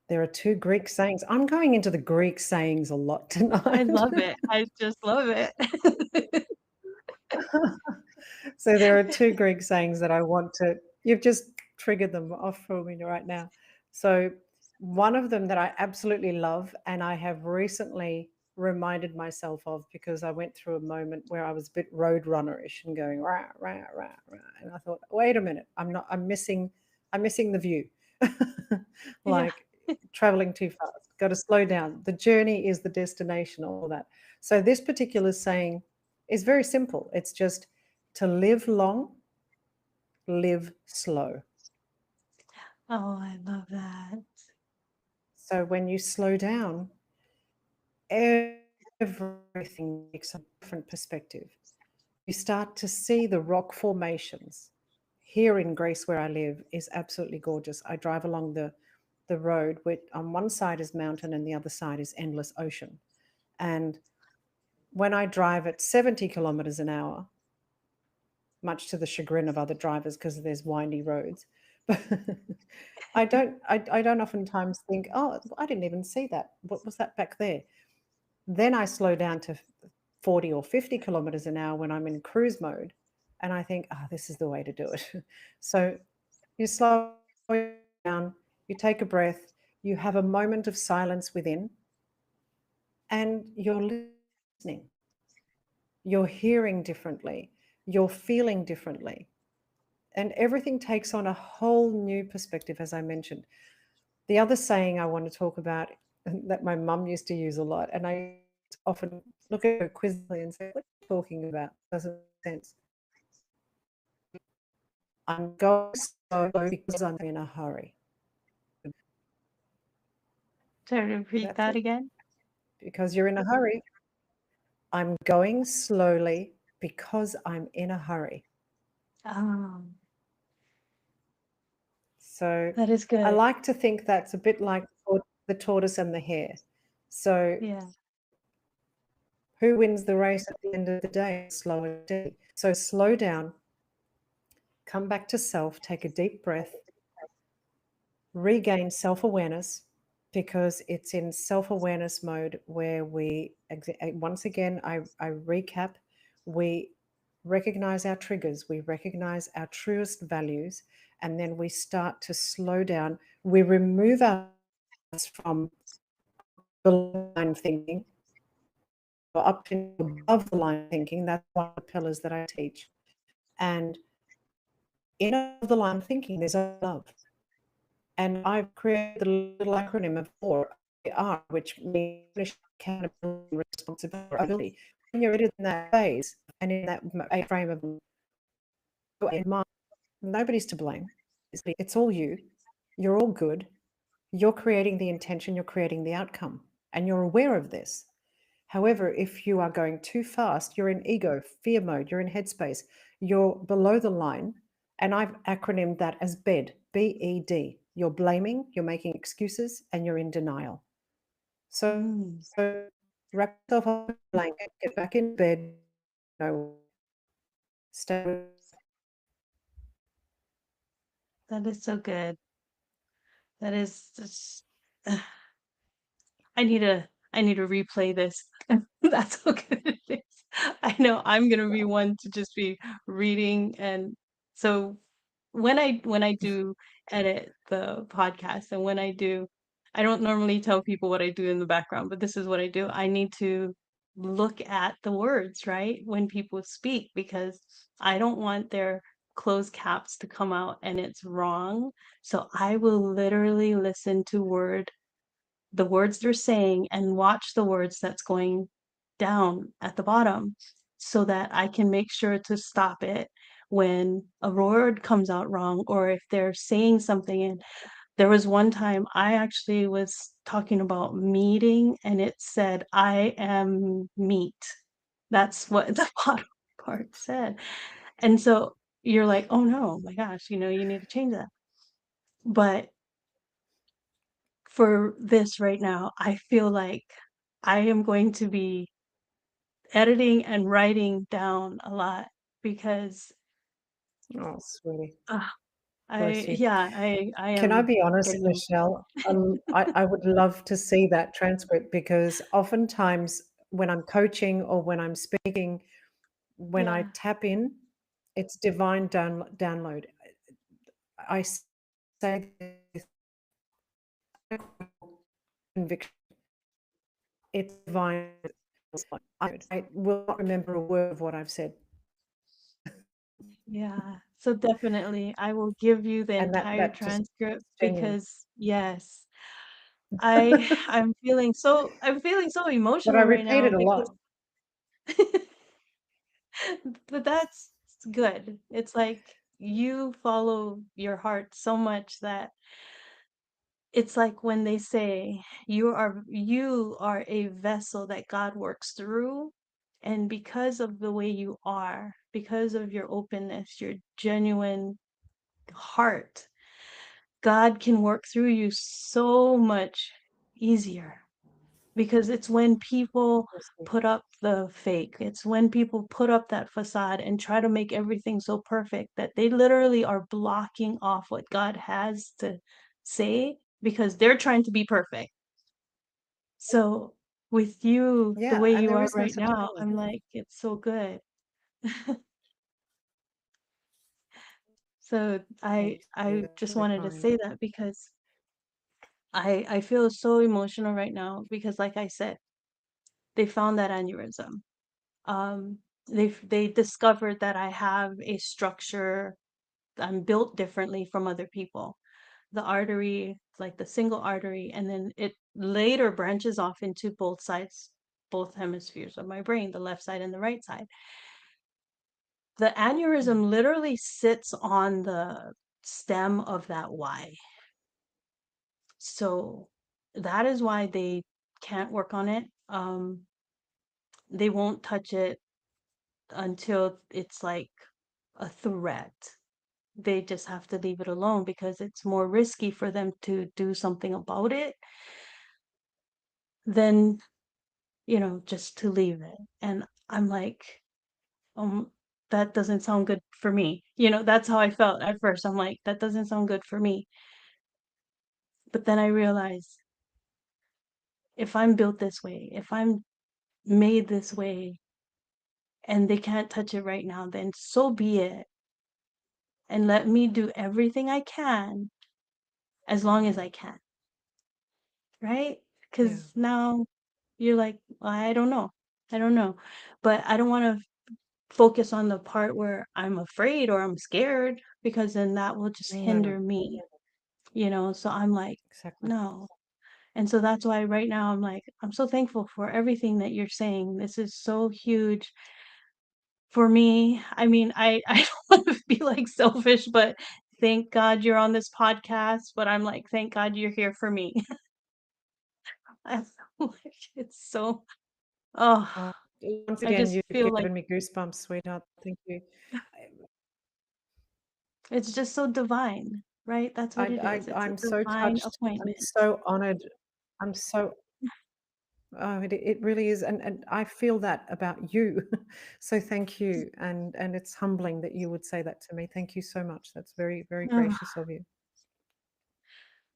S2: There are two Greek sayings. I'm going into the Greek sayings a lot
S1: I
S2: tonight.
S1: love it. I just love it.
S2: So there are two Greek sayings that I want to, you've just triggered them off for me right now. So, one of them that I absolutely love, and I have recently reminded myself of because I went through a moment where I was a bit road runnerish and going rah rah rah rah, and I thought, wait a minute, I'm missing the view,
S1: Yeah.
S2: like traveling too fast. Got to slow down. The journey is the destination. All that. So this particular saying is very simple. It's just to live long, live slow.
S1: Oh, I love that.
S2: So when you slow down, everything takes a different perspective. You start to see the rock formations. Here in Greece, where I live, is absolutely gorgeous. I drive along the road, which on one side is mountain and the other side is endless ocean. And when I drive at 70 kilometers an hour, much to the chagrin of other drivers because there's windy roads, but I don't oftentimes think, oh, I didn't even see that. What was that back there? Then I slow down to 40 or 50 kilometers an hour when I'm in cruise mode. And I think, oh, this is the way to do it. So you slow down, you take a breath, you have a moment of silence within, and you're listening. You're hearing differently. You're feeling differently. And everything takes on a whole new perspective, as I mentioned. The other saying I want to talk about that my mum used to use a lot, and I often look at her quizzically and say, what are you talking about? Doesn't make sense. I'm going slow because I'm in a hurry.
S1: Sorry, repeat
S2: That's
S1: that
S2: it.
S1: again.
S2: Because you're in a hurry. I'm going slowly because I'm in a hurry.
S1: Um,
S2: So
S1: that is
S2: I
S1: good.
S2: like to think that's a bit like the tortoise and the hare. So
S1: Yeah.
S2: who wins the race at the end of the day? Slow and steady. So slow down, come back to self, take a deep breath, regain self awareness, because it's in self awareness mode where once again, I recap, we recognize our triggers, we recognize our truest values, and then we start to slow down. We remove ourselves from below the line thinking or up to above the line thinking. That's one of the pillars that I teach. And in above the line thinking, there's love. And I've created a little acronym of four AR, which means accountability, responsibility. When you're in that phase and in that frame of mind, nobody's to blame. It's all you. You're all good. You're creating the intention, you're creating the outcome, and you're aware of this. However, if you are going too fast, you're in ego, fear mode, you're in headspace, you're below the line. And I've acronymed that as BED, BED. You're blaming, you're making excuses, and you're in denial. So
S1: Mm,
S2: wrap yourself up in a blanket, get back in bed, no, stay.
S1: that is so good. That is just, I need to replay this. That's how good it is. I know I'm gonna be one to just be reading, and so when I do edit the podcast and when I don't normally tell people what I do in the background, but this is what I do. I need to look at the words, right? When people speak, because I don't want their closed caps to come out and it's wrong. So I will literally listen to the words they're saying and watch the words that's going down at the bottom so that I can make sure to stop it when a word comes out wrong or if they're saying something. And there was one time I actually was talking about meeting and it said, I am meat. That's what the bottom part said. And so you're like, oh no, my gosh, you need to change that. But for this right now, I feel like I am going to be editing and writing down a lot because
S2: Oh, sweetie,
S1: uh,
S2: bless you.
S1: I
S2: Can I
S1: am
S2: be honest,
S1: getting
S2: Michelle? I would love to see that transcript because oftentimes when I'm coaching or when I'm speaking, when I
S1: yeah.
S2: tap in, it's divine download. I say this conviction. It's divine. I will not remember a word of what I've said,
S1: Yeah. So definitely I will give you the
S2: and
S1: entire
S2: that just
S1: transcript
S2: it's genuine.
S1: because yes, I'm feeling so
S2: But I
S1: emotional right
S2: repeat
S1: now
S2: it a
S1: because
S2: lot.
S1: but that's good. It's like you follow your heart so much that it's like when they say you are a vessel that God works through, and because of the way you are, because of your openness, your genuine heart, God can work through you so much easier because it's when people put up the fake, it's when people put up that facade and try to make everything so perfect that they literally are blocking off what God has to say because they're trying to be perfect. So with you, the
S2: Yeah,
S1: way
S2: and
S1: you
S2: there
S1: are
S2: is no
S1: right
S2: such
S1: now,
S2: thing as
S1: I'm like, it's so good. So I
S2: thank you.
S1: I
S2: That's
S1: just
S2: really
S1: wanted to
S2: kind.
S1: say that because I feel so emotional right now because like I said, they found that aneurysm. Um they discovered that I have a structure. I'm built differently from other people. The artery, like the single artery, and then it later branches off into both sides, both hemispheres of my brain, the left side and the right side. The
S2: Mm,
S1: aneurysm literally sits on the stem of that Y. So that is why they can't work on it. They won't touch it until it's like a threat. They just have to leave it alone because it's more risky for them to do something about it than, just to leave it. And I'm like, um, that doesn't sound good for me. That's how I felt at first. I'm like, that doesn't sound good for me. But then I realized if I'm built this way, if I'm made this way, and they can't touch it right now, then so be it. And let me do everything I can as long as I can, right?
S2: yeah,
S1: Because now you're like, well, I don't know. I don't know. But I don't want to focus on the part where I'm afraid or I'm scared because then that will just
S2: no, no, no,
S1: hinder me. So I'm like,
S2: exactly.
S1: no. And so that's why right now I'm like, I'm so thankful for everything that you're saying. This is so huge for me. I mean, I don't want to be like selfish, but thank God you're on this podcast. But I'm like, thank God you're here for me. I feel like it's so, oh,
S2: Uh, Once
S1: I
S2: again,
S1: just
S2: you've
S1: feel like
S2: given me goosebumps, sweetheart. Thank you.
S1: it's just so divine, right? That's what it is. It's a
S2: I'm so
S1: divine
S2: touched. I'm
S1: appointment.
S2: so honored. I'm so Oh, it really is, and I feel that about you. So thank you, and it's humbling that you would say that to me. Thank you so much. That's very, very
S1: Ugh.
S2: gracious of you.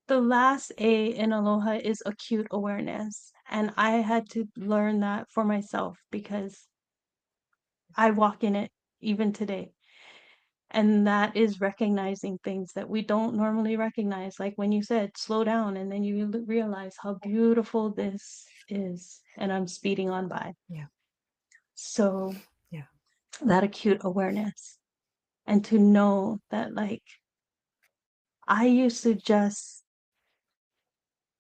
S1: The last A in Aloha is acute awareness. And I had to learn that for myself because I walk in it even today. And that is recognizing things that we don't normally recognize. Like when you said, slow down, and then you realize how beautiful this is. And I'm speeding on by.
S2: Yeah,
S1: So
S2: yeah,
S1: that acute awareness. And to know that, like, I used to just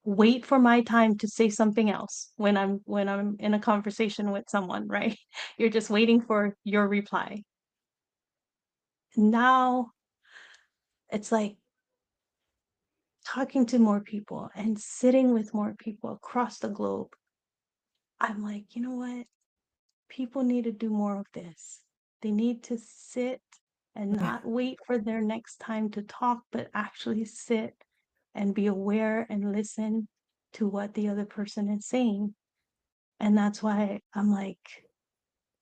S1: wait for my time to say something else when I'm in a conversation with someone, right? You're just waiting for your reply. Now it's like talking to more people and sitting with more people across the globe. I'm like, you know what? People need to do more of this. They need to sit and
S2: yeah,
S1: not wait for their next time to talk, but actually sit and be aware and listen to what the other person is saying. And that's why I'm like,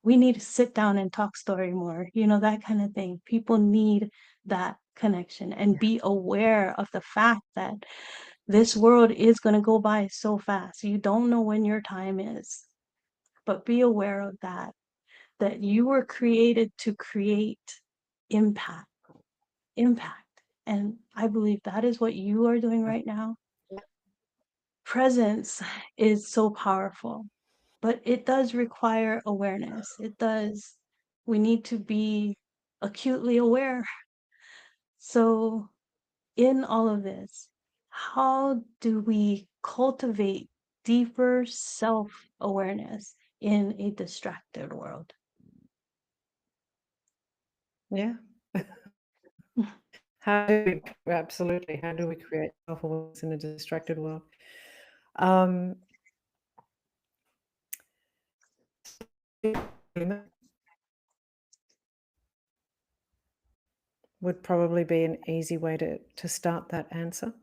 S1: we need to sit down and talk story more, that kind of thing. People need that connection and
S2: yeah,
S1: be aware of the fact that this world is going to go by so fast. You don't know when your time is, but be aware of that you were created to create impact, impact. And I believe that is what you are doing right now.
S2: yeah.
S1: presence is so powerful, but it does require awareness. It does. We need to be acutely aware. So, in all of this, how do we cultivate deeper self awareness in a distracted world?
S2: Yeah. How do we absolutely, how do we create self-awareness in a distracted world? Um, would probably be an easy way to start that answer.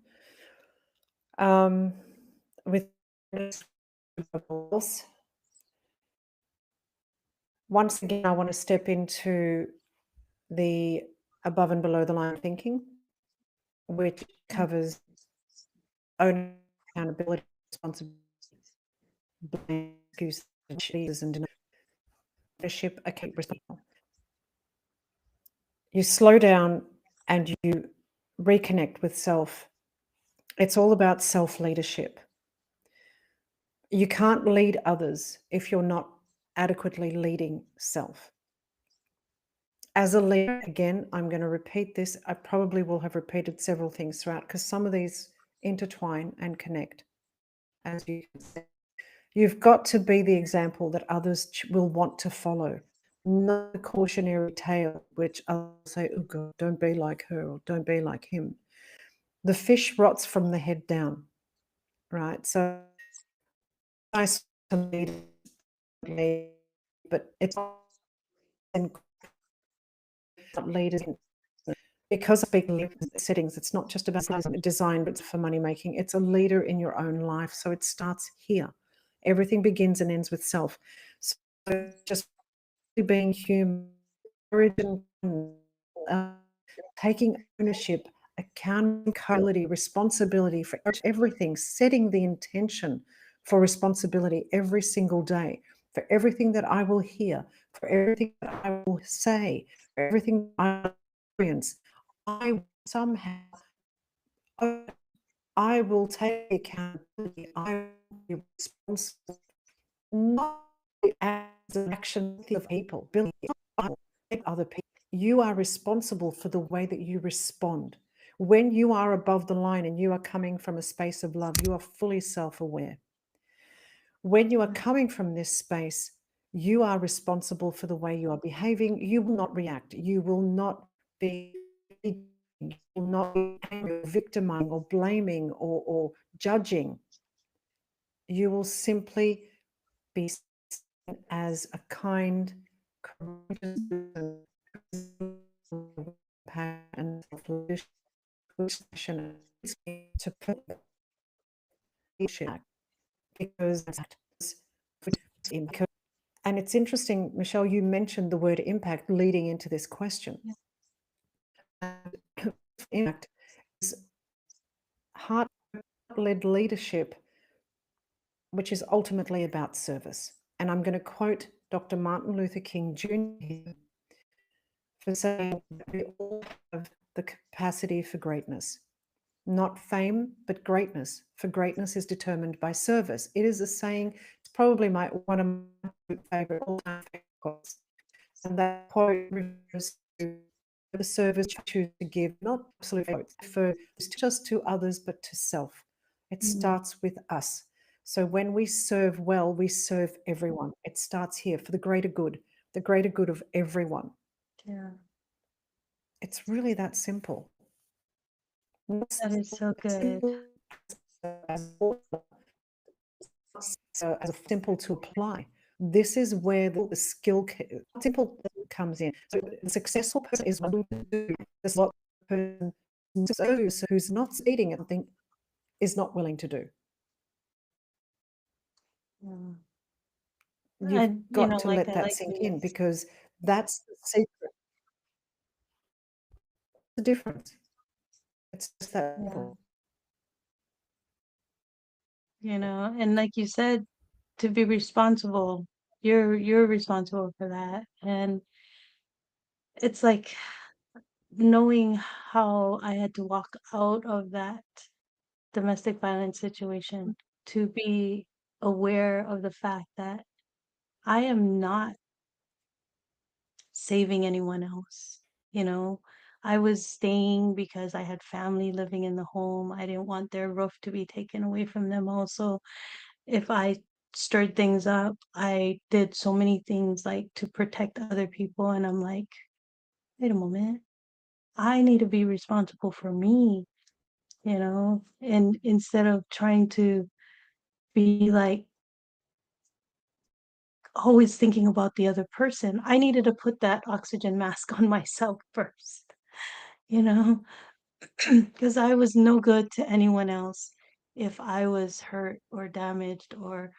S2: Um, with else, once again, I want to step into the above and below the line thinking, which covers own accountability, responsibility, blame, excuses, and ownership, responsible. You slow down and you reconnect with self. It's all about self leadership. You can't lead others if you're not adequately leading self. As a leader, again, I'm going to repeat this. I probably will have repeated several things throughout because some of these intertwine and connect. As you can see, you've got to be the example that others will want to follow, not a cautionary tale, which I'll say, oh God, don't be like her or don't be like him. The fish rots from the head down, right? So nice to lead, but it's not leaders because I speak in settings. It's not just about design for money making. It's a leader in your own life. So it starts here. Everything begins and ends with self. So just being human, uh, taking ownership, accountability, responsibility for everything, setting the intention for responsibility every single day, for everything that I will hear, for everything that I will say, for everything I experience. I somehow, I will take accountability. I will be responsible, not as an action of people, other people. You are responsible for the way that you respond. When you are above the line and you are coming from a space of love, you are fully self aware. When you are coming from this space, you are responsible for the way you are behaving. You will not react. You will not be, you will not be angry, victimizing or blaming or judging. You will simply be seen as a kind, courageous and to put because and it's interesting, Michelle, you mentioned the word impact leading into this question. Impact is heart-led leadership, which is ultimately about service. And I'm going to quote Dr. Martin Luther King Jr. for saying that we all have the capacity for greatness. Not fame, but greatness. For greatness is determined by service. It is a saying, it's probably one of my favorite all-time quotes. And that quote refers to the service you choose to give, not absolute quotes, for just to others, but to self. It starts with us. So when we serve well, we serve everyone. It starts here for the greater good of everyone.
S1: Yeah,
S2: It's really that simple.
S1: that is so good.
S2: Simple as as simple to apply. This is where the skill simple comes in. So the successful person is willing to do this. What person who's not succeeding at something is not willing to do.
S1: Yeah.
S2: You've
S1: And
S2: got to
S1: like
S2: let
S1: I
S2: that
S1: like
S2: sink
S1: the
S2: in because that's the secret. The difference. It's just that
S1: yeah,
S2: simple.
S1: and like you said, to be responsible, you're responsible for that. And it's like knowing how I had to walk out of that domestic violence situation. to be aware of the fact that I am not saving anyone else. You know, I was staying because I had family living in the home. I didn't want their roof to be taken away from them also. If I stirred things up, I did so many things like to protect other people. And I'm like, wait a moment, I need to be responsible for me, and instead of trying to be like always thinking about the other person, I needed to put that oxygen mask on myself first, you know, because I was no good to anyone else if I was hurt or damaged or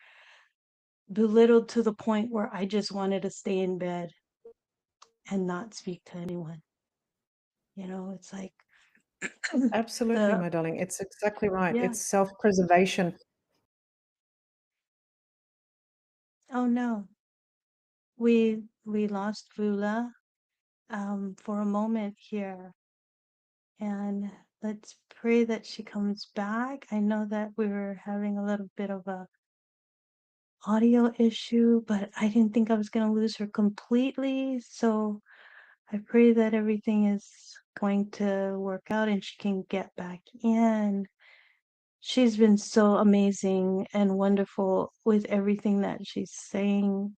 S1: belittled to the point where I just wanted to stay in bed and not speak to anyone. It's like
S2: Absolutely,
S1: the
S2: my darling. It's exactly right.
S1: yeah.
S2: It's self-preservation.
S1: Oh no, we lost Vula for a moment here, and let's pray that she comes back. I know that we were having a little bit of a audio issue, but I didn't think I was going to lose her completely. So I pray that everything is going to work out and she can get back in. She's been so amazing and wonderful with everything that she's saying.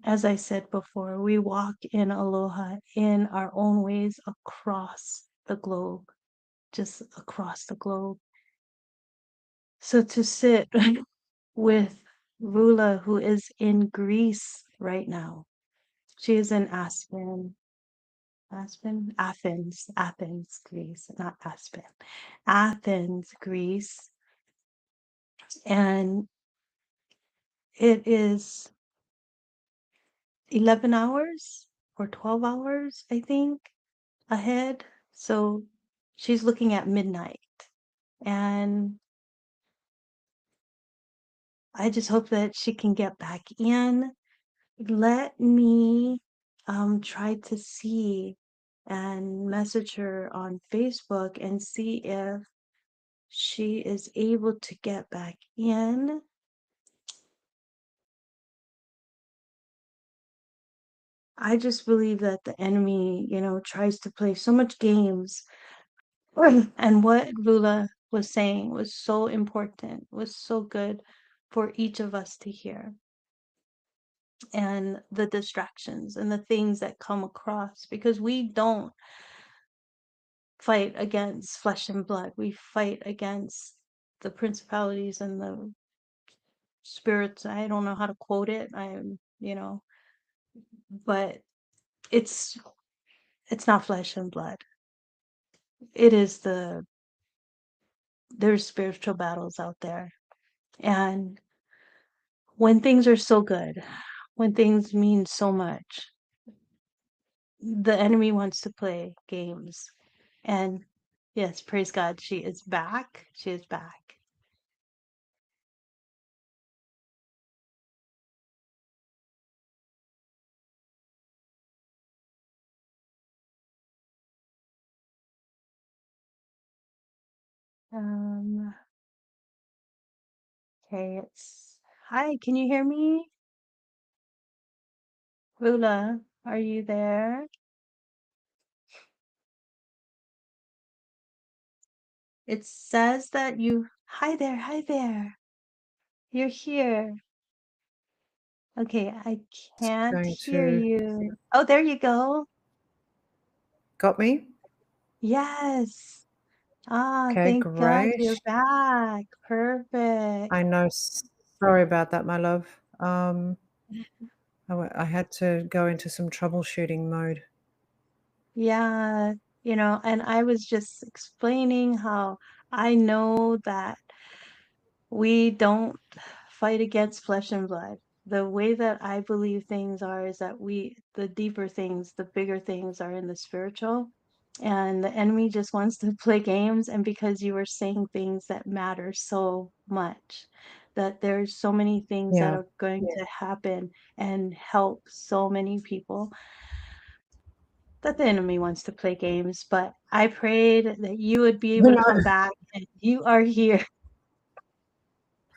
S1: As I said before, we walk in aloha in our own ways across the globe, just across the globe. So to sit with Rula, who is in Greece right now, she is in Athens, Greece, not Aspen, Athens, Greece. And it is 11 hours or 12 hours, I think, ahead. So she's looking at midnight. And I just hope that she can get back in. Let me try to see and message her on Facebook and see if she is able to get back in. I just believe that the enemy, tries to play so much games. And what Rula was saying was so important, was so good for each of us to hear. And the distractions and the things that come across, because we don't fight against flesh and blood. We fight against the principalities and the spirits. I don't know how to quote it. But it's it's not flesh and blood. It is there's spiritual battles out there. And when things are so good, when things mean so much, the enemy wants to play games. And yes, praise God, she is back. She is back. Um, okay, it's hi, can you hear me? Rula, are you there? It says that you hi there. You're here. Okay, I
S2: Just
S1: can't
S2: going
S1: hear
S2: to
S1: you. Oh, there you go.
S2: got me.
S1: Yes. Ah,
S2: Okay,
S1: thank God
S2: great.
S1: you're back. Perfect.
S2: I know. Sorry about that, my love. I had to go into some troubleshooting mode.
S1: Yeah, and I was just explaining how I know that we don't fight against flesh and blood. The way that I believe things are is that the deeper things, the bigger things are in the spiritual. And the enemy just wants to play games. And because you were saying things that matter so much, that there's so many things that
S2: Yeah.
S1: are going to happen and help so many people, that the enemy wants to play games. But I prayed that you would be able
S2: You
S1: to
S2: know,
S1: come back, and you are here.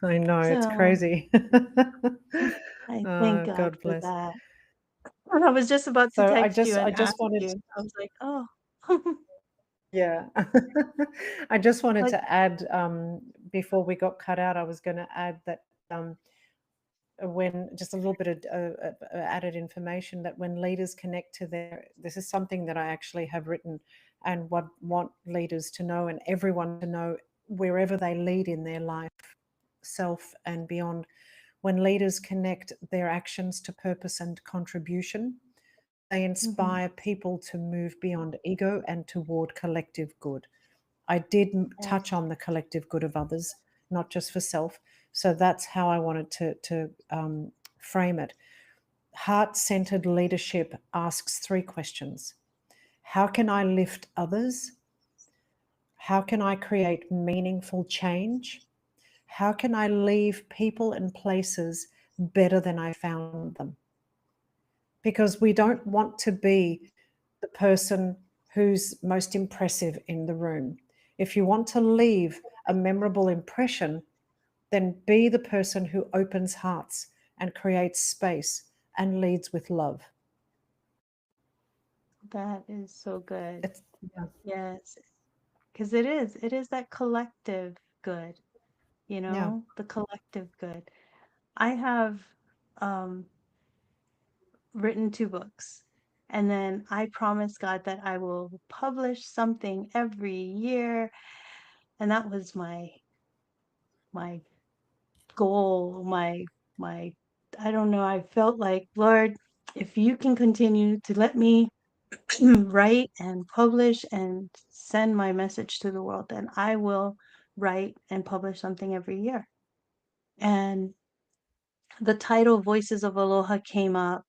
S2: I know, it's
S1: So
S2: crazy.
S1: I thank
S2: Oh,
S1: God
S2: God
S1: for
S2: bless.
S1: that. And I was just about to
S2: So I
S1: text
S2: just
S1: you
S2: I
S1: and
S2: just
S1: ask
S2: wanted
S1: you. I was like, oh,
S2: yeah. I just wanted
S1: like,
S2: to add, before we got cut out, I was going to add that when just a little bit of added information, that when leaders connect to their, this is something that I actually have written and what want leaders to know and everyone to know wherever they lead in their life, self and beyond. When leaders connect their actions to purpose and contribution, they
S1: mhm,
S2: inspire people to move beyond ego and toward collective good. I did
S1: yes,
S2: touch on the collective good of others, not just for self. So that's how I wanted to frame it. Heart centered leadership asks three questions: how can I lift others? How can I create meaningful change? How can I leave people and places better than I found them? Because we don't want to be the person who's most impressive in the room. If you want to leave a memorable impression, then be the person who opens hearts and creates space and leads with love.
S1: that is so good.
S2: It's, yeah,
S1: Yes, because it is that collective good,
S2: yeah,
S1: the collective good. I have um written 2 books, and then I promised God that I will publish something every year, and that was my goal, my I don't know, I felt like, Lord, if you can continue to let me write and publish and send my message to the world, then I will write and publish something every year. And the title Voices of Aloha came up,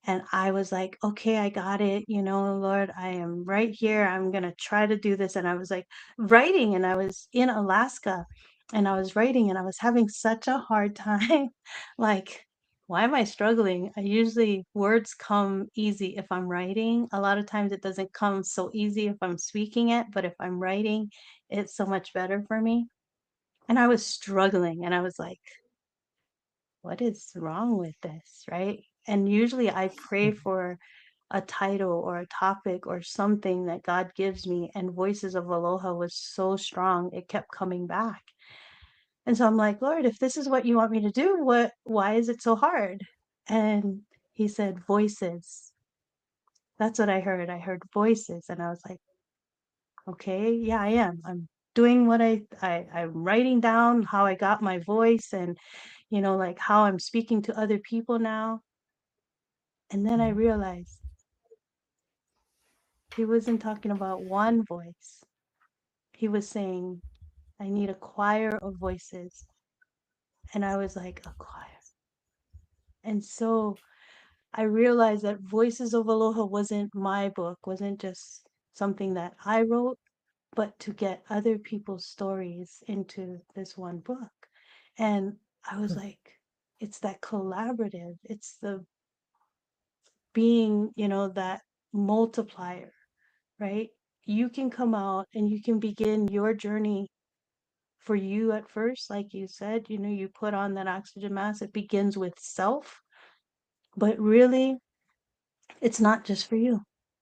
S1: and I was like, okay, I got it. Lord, I am right here. I'm going to try to do this. And I was like writing, and I was in Alaska, and I was writing, and I was having such a hard time. Like, why am I struggling? I usually words come easy if I'm writing. A lot of times it doesn't come so easy if I'm speaking it, but if I'm writing, it's so much better for me. And I was struggling, and I was like, what is wrong with this, right? And usually I pray for a title or a topic or something that God gives me, and Voices of Aloha was so strong, it kept coming back. And so I'm like, Lord, if this is what you want me to do, why is it so hard? And he said, voices. That's what I heard. I heard voices, and I was like, okay, yeah, I am. I'm doing what I'm writing down how I got my voice, and like how I'm speaking to other people now. And then I realized he wasn't talking about one voice. He was saying, I need a choir of voices. And I was like, a choir. And so I realized that Voices of Aloha wasn't my book, wasn't just something that I wrote, but to get other people's stories into this one book. And I was like, it's that collaborative, it's the being, that multiplier, right? You can come out and you can begin your journey for you at first, like you said, you put on that oxygen mask. It begins with self, but really, it's not just for you.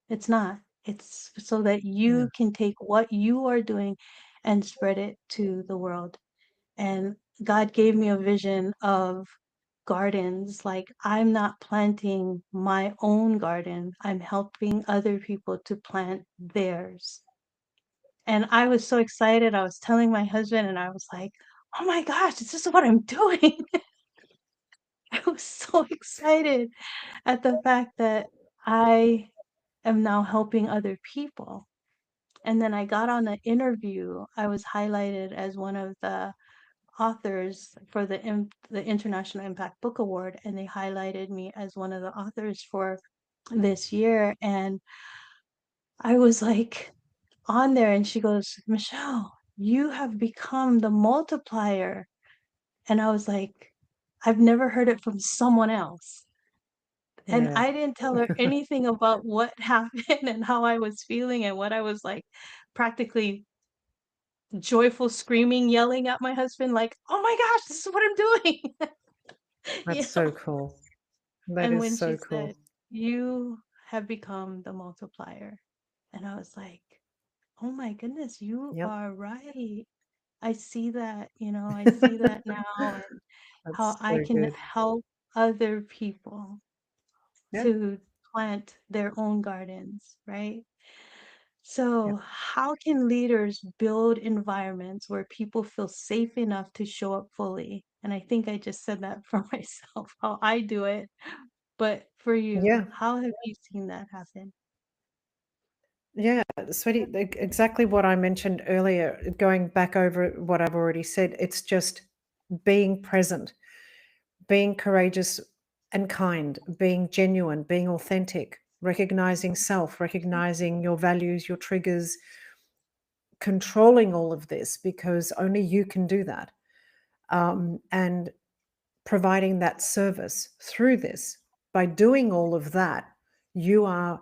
S1: It's not. It's so that
S2: yeah,
S1: you can take what you are doing and spread it to the world. And God gave me a vision of gardens. Like, I'm not planting my own garden, I'm helping other people to plant theirs. And I was so excited. I was telling my husband, and I was like, oh my gosh, this is what I'm doing. I was so excited at the fact that I am now helping other people. And then I got on the interview. I was highlighted as one of the authors for the International Impact Book Award, and they highlighted me as one of the authors for this year. And I was like on there, and she goes, Michelle, you have become the multiplier. And I was like, I've never heard it from someone else. And
S2: yeah.
S1: I didn't tell her anything about what happened and how I was feeling and what I was like practically joyful screaming, yelling at my husband, like, "Oh my gosh, this is what I'm doing."
S2: That's
S1: you
S2: so
S1: know?
S2: cool. That
S1: And
S2: is
S1: when she
S2: so
S1: said,
S2: cool.
S1: "You have become the multiplier," and I was like, "Oh my goodness, you
S2: Yep.
S1: are right." I see that, I see that now, and how
S2: That's
S1: I
S2: so
S1: can
S2: good.
S1: help other people
S2: Yeah.
S1: to plant their own gardens, right? So,
S2: Yep.
S1: how can leaders build environments where people feel safe enough to show up fully? And I think I just said that for myself, how I do it. But for you,
S2: Yeah.
S1: how have you seen that happen?
S2: Yeah, sweetie, exactly what I mentioned earlier, going back over what I've already said, it's just being present, being courageous and kind, being genuine, being authentic, recognizing self, recognizing your values, your triggers, controlling all of this because only you can do that. And providing that service through this. By doing all of that, you are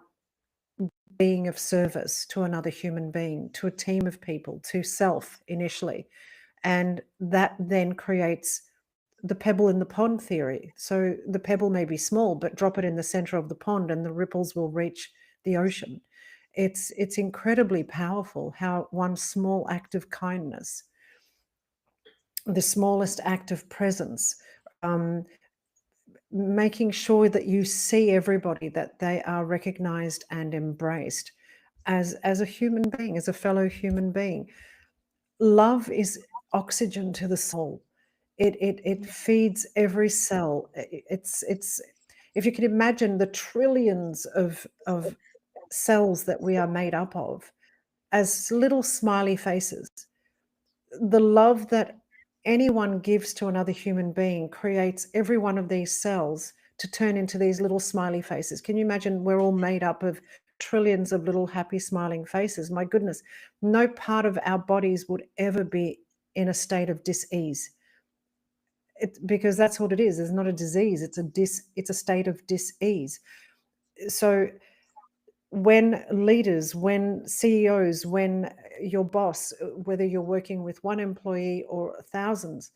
S2: being of service to another human being, to a team of people, to self initially. And that then creates the pebble in the pond theory. So the pebble may be small, but drop it in the center of the pond and the ripples will reach the ocean. It's incredibly powerful how one small act of kindness, the smallest act of presence, um, making sure that you see everybody, that they are recognized and embraced as a human being, as a fellow human being. Love is oxygen to the soul. It
S1: Yeah.
S2: feeds every cell. It's if you can imagine the trillions of cells that we are made up of as little smiley faces, the love that anyone gives to another human being creates every one of these cells to turn into these little smiley faces. Can you imagine we're all made up of trillions of little happy smiling faces? My goodness, no part of our bodies would ever be in a state of dis-ease. Because that's what it is. It's not a disease, it's a state of dis-ease. So when leaders, when CEOs, when your boss, whether you're working with one employee or thousands,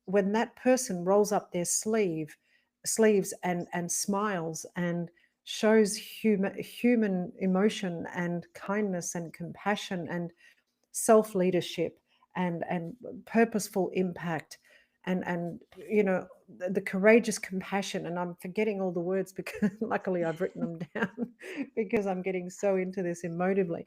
S2: when that person rolls up their sleeves and smiles and shows human emotion and kindness and compassion and self leadership and purposeful impact and the courageous compassion, and I'm forgetting all the words because luckily I've written them down because I'm getting so into this emotively.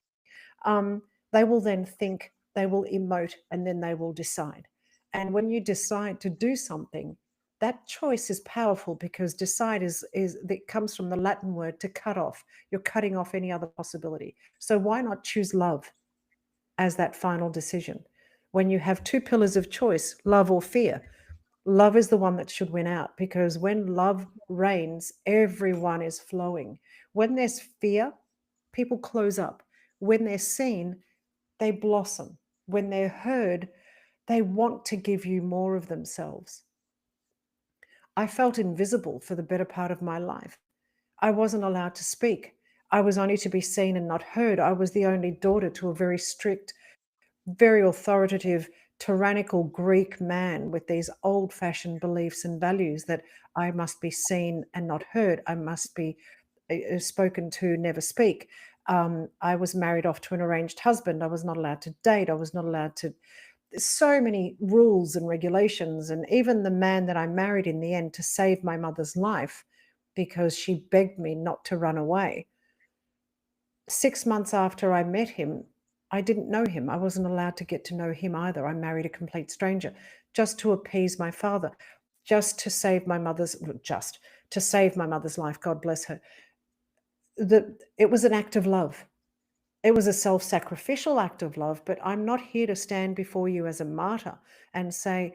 S2: They will then think, they will emote, and then they will decide. And when you decide to do something, that choice is powerful because decide is that comes from the Latin word to cut off. You're cutting off any other possibility. So why not choose love as that final decision? When you have two pillars of choice, love or fear, love is the one that should win out because when love reigns, everyone is flowing. When there's fear, people close up. When they're seen, they blossom. When they're heard, they want to give you more of themselves. I felt invisible for the better part of my life. I wasn't allowed to speak. I was only to be seen and not heard. I was the only daughter to a very strict, very authoritative, tyrannical Greek man with these old fashioned beliefs and values that I must be seen and not heard. I must be spoken to, never speak. I was married off to an arranged husband. I was not allowed to date. I was not allowed to. So many rules and regulations. And even the man that I married in the end to save my mother's life because she begged me not to run away. 6 months after I met him, I didn't know him. I wasn't allowed to get to know him either. I married a complete stranger just to appease my father, just to save my mother's, well, just to save my mother's life. God bless her. It was an act of love. It was a self sacrificial act of love, but I'm not here to stand before you as a martyr and say,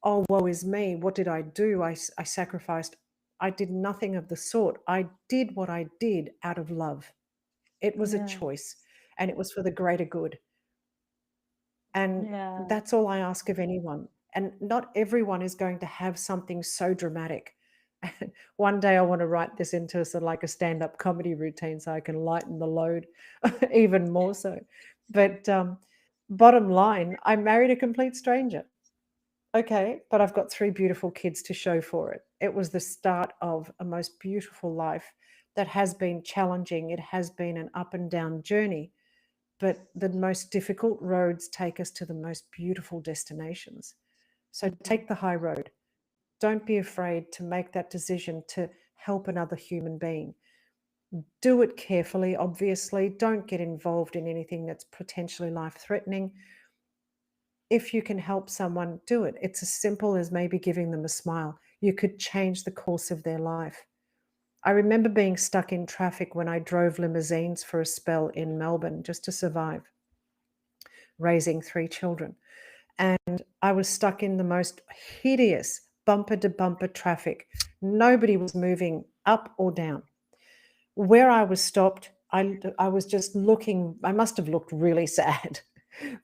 S2: oh, woe is me. What did I do? I sacrificed. I did nothing of the sort. I did what I did out of love. It was a
S1: Yeah.
S2: choice and it was for the greater good. And
S1: Yeah.
S2: that's all I ask of anyone. And not everyone is going to have something so dramatic. One day I want to write this into sort of like a stand-up comedy routine so I can lighten the load even more so. But Bottom line, I married a complete stranger. Okay, but I've got three beautiful kids to show for it. It was the start of a most beautiful life that has been challenging. It has been an up and down journey, but the most difficult roads take us to the most beautiful destinations. So
S1: Mhm.
S2: take the high road. Don't be afraid to make that decision to help another human being. Do it carefully, obviously. Don't get involved in anything that's potentially life threatening. If you can help someone, do it. It's as simple as maybe giving them a smile. You could change the course of their life. I remember being stuck in traffic when I drove limousines for a spell in Melbourne just to survive, raising three children. And I was stuck in the most hideous bumper to bumper traffic. Nobody was moving up or down. Where I was stopped, I was just looking, I must have looked really sad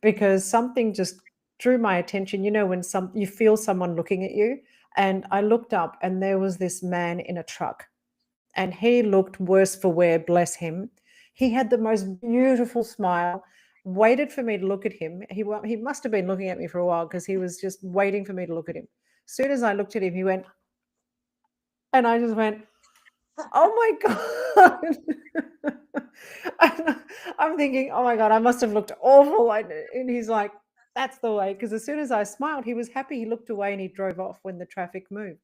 S2: because something just drew my attention. You know, when you feel someone looking at you, and I looked up and there was this man in a truck and he looked worse for wear, bless him. He had the most beautiful smile, waited for me to look at him. He must have been looking at me for a while because he was just waiting for me to look at him. As soon as I looked at him, he went, and I just went, "Oh my God." And I'm thinking, "Oh my God, I must have looked awful." And he's like, "That's the way." Because as soon as I smiled, he was happy. He looked away and he drove off when the traffic moved.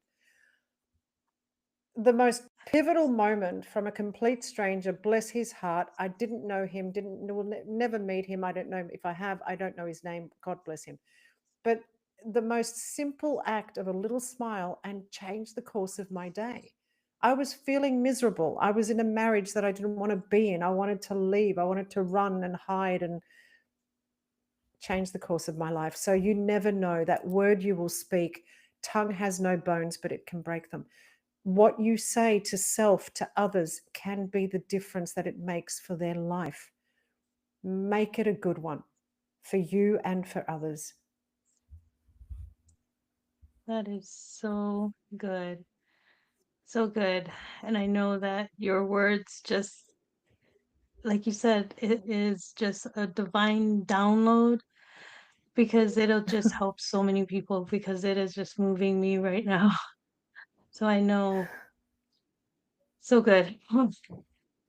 S2: The most pivotal moment from a complete stranger, bless his heart. I didn't know him, didn't will never meet him. I don't know if I have. I don't know his name. God bless him. But the most simple act of a little smile and changed the course of my day. I was feeling miserable. I was in a marriage that I didn't want to be in. I wanted to leave. I wanted to run and hide and change the course of my life. So you never know that word you will speak. Tongue has no bones, but it can break them. What you say to self, to others, can be the difference that it makes for their life. Make it a good one for you and for others.
S1: That is so good. So good. And I know that your words just, like you said, it is just a divine download because it'll just help so many people because it is just moving me right now. So I know, so good.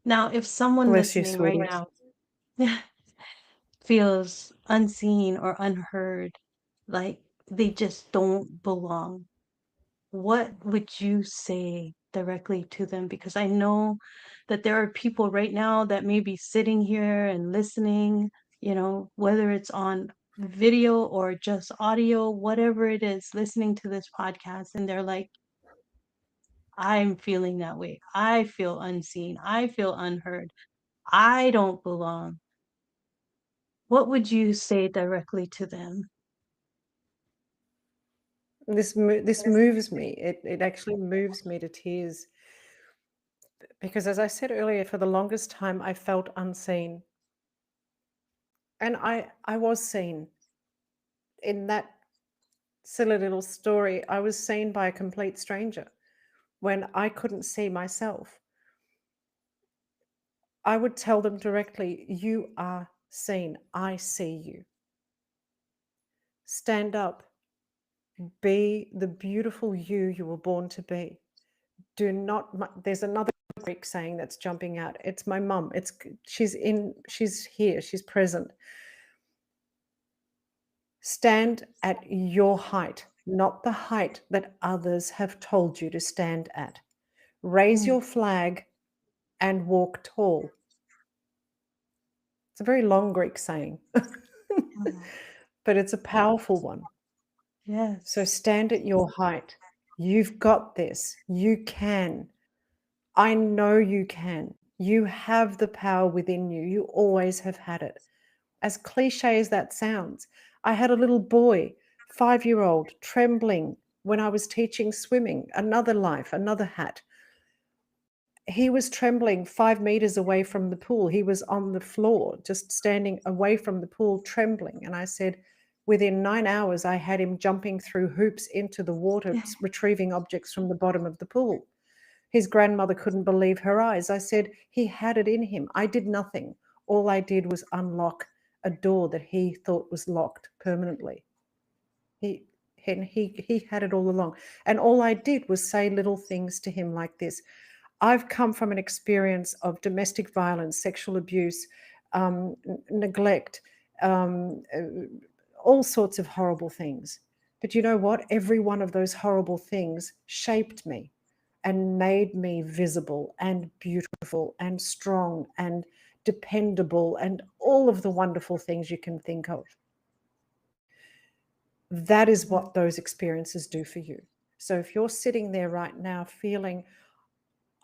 S1: Now, if someone
S2: Bless you,
S1: listening right
S2: sweetie.
S1: now feels unseen or unheard, like they just don't belong, what would you say directly to them? Because I know that there are people right now that may be sitting here and listening, whether it's on video or just audio, whatever it is, listening to this podcast, and they're like, I'm feeling that way. I feel unseen. I feel unheard. I don't belong. What would you say directly to them?
S2: This moves me. It actually moves me to tears because, as I said earlier, for the longest time I felt unseen, and I was seen in that silly little story. I was seen by a complete stranger when I couldn't see myself. I would tell them directly, "You are seen. I see you. Stand up. Be the beautiful you were born to be. Do not." There's another Greek saying that's jumping out. It's my mum. She's here. She's present. Stand at your height, not the height that others have told you to stand at. Raise
S1: Mm,
S2: your flag and walk tall. It's a very long Greek saying,
S1: mm.
S2: but it's a powerful one. So
S1: Yes.
S2: stand at your height. You've got this. You can. I know you can. You have the power within you. You always have had it. As cliche as that sounds, I had a little boy, 5-year old, trembling when I was teaching swimming, another life, another hat. He was trembling 5 meters away from the pool. He was on the floor, just standing away from the pool, trembling. And I said, within 9 hours, I had him jumping through hoops into the water, retrieving objects from the bottom of the pool. His grandmother couldn't believe her eyes. I said, he had it in him. I did nothing. All I did was unlock a door that he thought was locked permanently. He he had it all along. And all I did was say little things to him like this. I've come from an experience of domestic violence, sexual abuse, neglect, all sorts of horrible things. But you know what? Every one of those horrible things shaped me and made me visible and beautiful and strong and dependable and all of the wonderful things you can think of. That is
S1: Yeah.
S2: what those experiences do for you. So if you're sitting there right now feeling,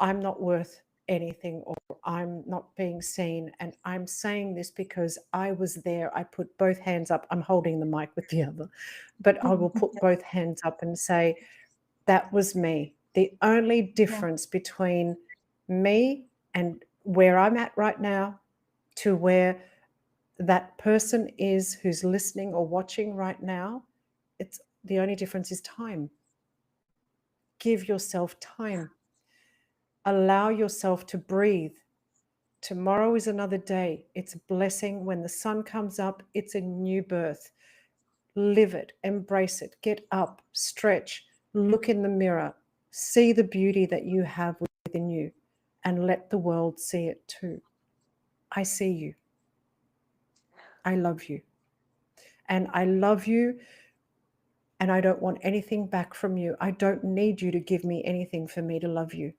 S2: I'm not worth anything, or I'm not being seen, and I'm saying this because I was there, I put both hands up. I'm holding the mic with the other, but I will put both hands up and say, that was me. The only
S1: Yeah.
S2: difference between me and where I'm at right now to where that person is who's listening or watching right now, it's the only difference is time. Give yourself time. Allow yourself to breathe. Tomorrow is another day. It's a blessing. When the sun comes up, it's a new birth. Live it, embrace it, get up, stretch, look in the mirror, see the beauty that you have within you, and let the world see it too. I see you. I love you. And I love you, and I don't want anything back from you. I don't need you to give me anything for me to love you.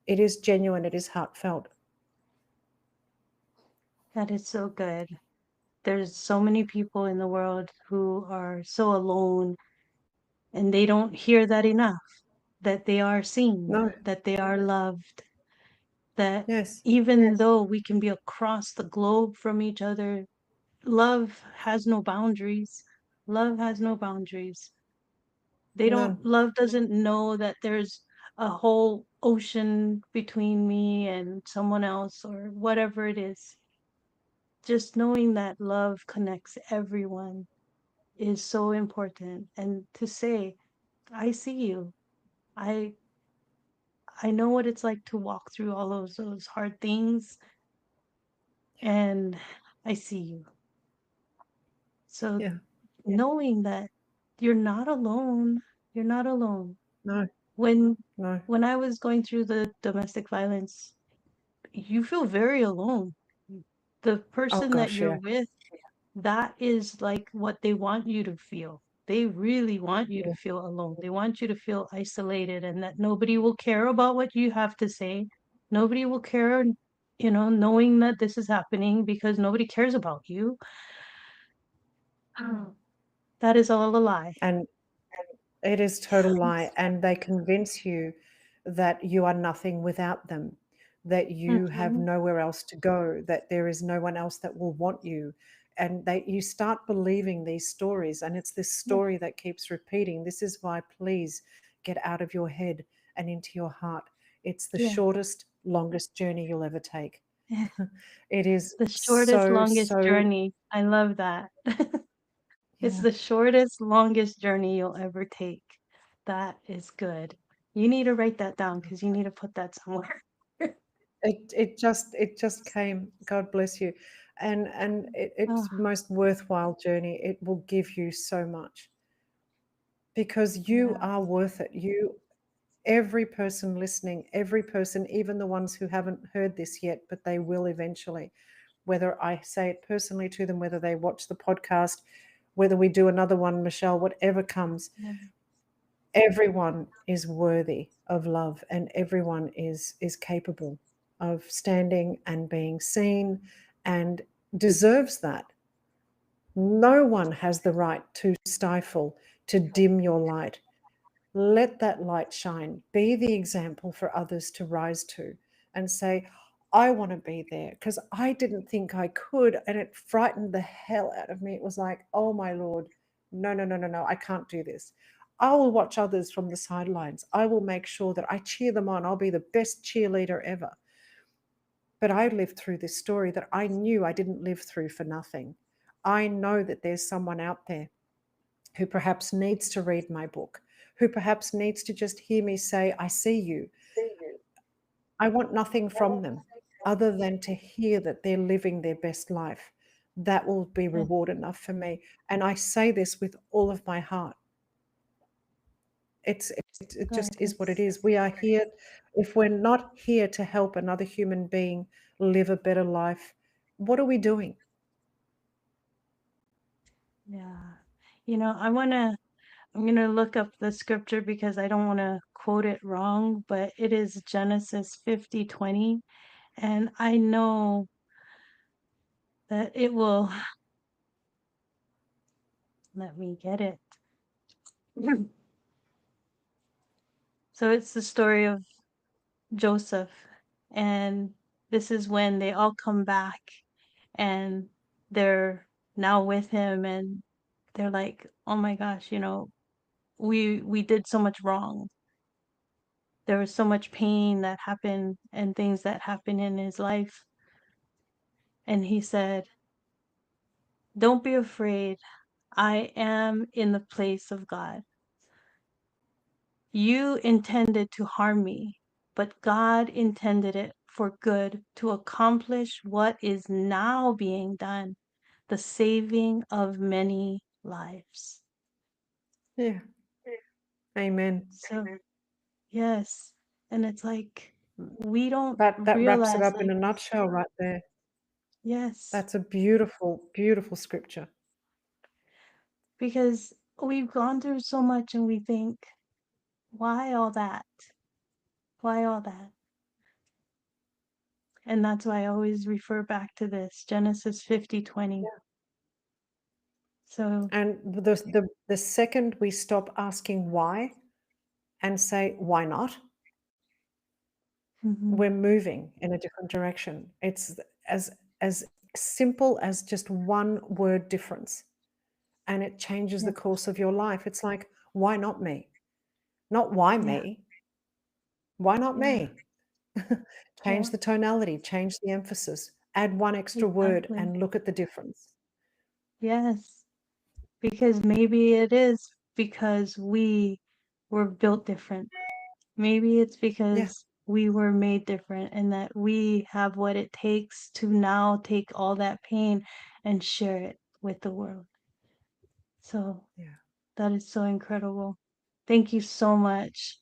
S2: It is genuine, it is heartfelt.
S1: That is so good. There's so many people in the world who are so alone and they don't hear that enough, that they are seen,
S2: No,
S1: that they are loved, that
S2: yes,
S1: even though we can be across the globe from each other, love has no boundaries. Love has no boundaries. They
S2: none.
S1: don't, love doesn't know that there's a whole ocean between me and someone else or whatever it is. Just knowing that love connects everyone is so important. And to say, I see you. I I know what it's like to walk through all those hard things and I see you. So
S2: Yeah,
S1: knowing that you're not alone, you're not alone.
S2: no,
S1: When
S2: no.
S1: when I was going through the domestic violence, you feel very alone. The
S2: Oh
S1: person that
S2: gosh,
S1: you're
S2: yeah,
S1: with, that is like what they want you to feel. They really want you to
S2: yeah,
S1: feel alone. They want you to feel isolated and that nobody will care about what you have to say. Nobody will care, knowing that this is happening because nobody cares about you. That is all a lie.
S2: and it is total lie. And they convince you that you are nothing without them, that you have
S1: Mhm.
S2: nowhere else to go, that there is no one else that will want you. And you start believing these stories, and it's this
S1: Yeah,
S2: story that keeps repeating. This is why, please get out of your head and into your heart. It's the
S1: yeah.
S2: shortest, longest journey you'll ever take. It is
S1: The shortest,
S2: so,
S1: longest
S2: so,
S1: journey. I love that. It's
S2: yeah.
S1: the shortest, longest journey you'll ever take. That is good. You need to write that down because you need to put that somewhere.
S2: It just came. God bless you, and it's
S1: Oh,
S2: the most worthwhile journey. It will give you so much because you
S1: yeah.
S2: are worth it. Every person listening, every person, even the ones who haven't heard this yet, but they will eventually. Whether I say it personally to them, whether they watch the podcast, whether we do another one, Michelle, whatever comes,
S1: Yeah.
S2: everyone is worthy of love, and everyone is capable of standing and being seen and deserves that. No one has the right to stifle, to dim your light. Let that light shine. Be the example for others to rise to and say, I want to be there, because I didn't think I could. And it frightened the hell out of me. It was like, oh my Lord, no, no, no, no, no, I can't do this. I will watch others from the sidelines. I will make sure that I cheer them on. I'll be the best cheerleader ever. But I lived through this story that I knew I didn't live through for nothing. I know that there's someone out there who perhaps needs to read my book, who perhaps needs to just hear me say, I see you. I want nothing from them other than to hear that they're living their best life. that will be
S1: Yeah,
S2: reward enough for me. And I say this with all of my heart. It
S1: God
S2: just is what it
S1: is.
S2: is. We are here. If we're not here to help another human being live a better life, what are we doing?
S1: Yeah. I'm gonna look up the scripture because I don't want to quote it wrong, but it is Genesis 50:20, and I know that it will let me get it. So it's the story of Joseph, and this is when they all come back and they're now with him, and they're like, "Oh my gosh, we did so much wrong. There was so much pain that happened and things that happened in his life." And he said, "Don't be afraid. I am in the place of God. You intended to harm me, but God intended it for good to accomplish what is now being done, the saving of many lives."
S2: Yeah. Amen.
S1: So, yes. And it's like we don't
S2: That wraps it
S1: realize,
S2: up in
S1: like,
S2: a nutshell right there.
S1: yes,
S2: That's a beautiful, beautiful scripture.
S1: because we've gone through so much and we think, why all that? Why all that? And that's why I always refer back to this Genesis 50:20. So,
S2: And the second we stop asking why and say why not,
S1: mhm,
S2: we're moving in a different direction. It's as simple as just one word difference, and it changes
S1: yeah,
S2: the course of your life. It's like, why not me? Not why
S1: yeah,
S2: me? Why not
S1: yeah,
S2: me? Change
S1: yeah,
S2: the tonality, change the emphasis, add one extra word,
S1: exactly.
S2: and look at the difference.
S1: Yes, because maybe it is because we were built different. Maybe it's
S2: Yeah,
S1: because we were made different and that we have what it takes to now take all that pain and share it with the world. So
S2: yeah.
S1: that is so incredible. Thank you so much.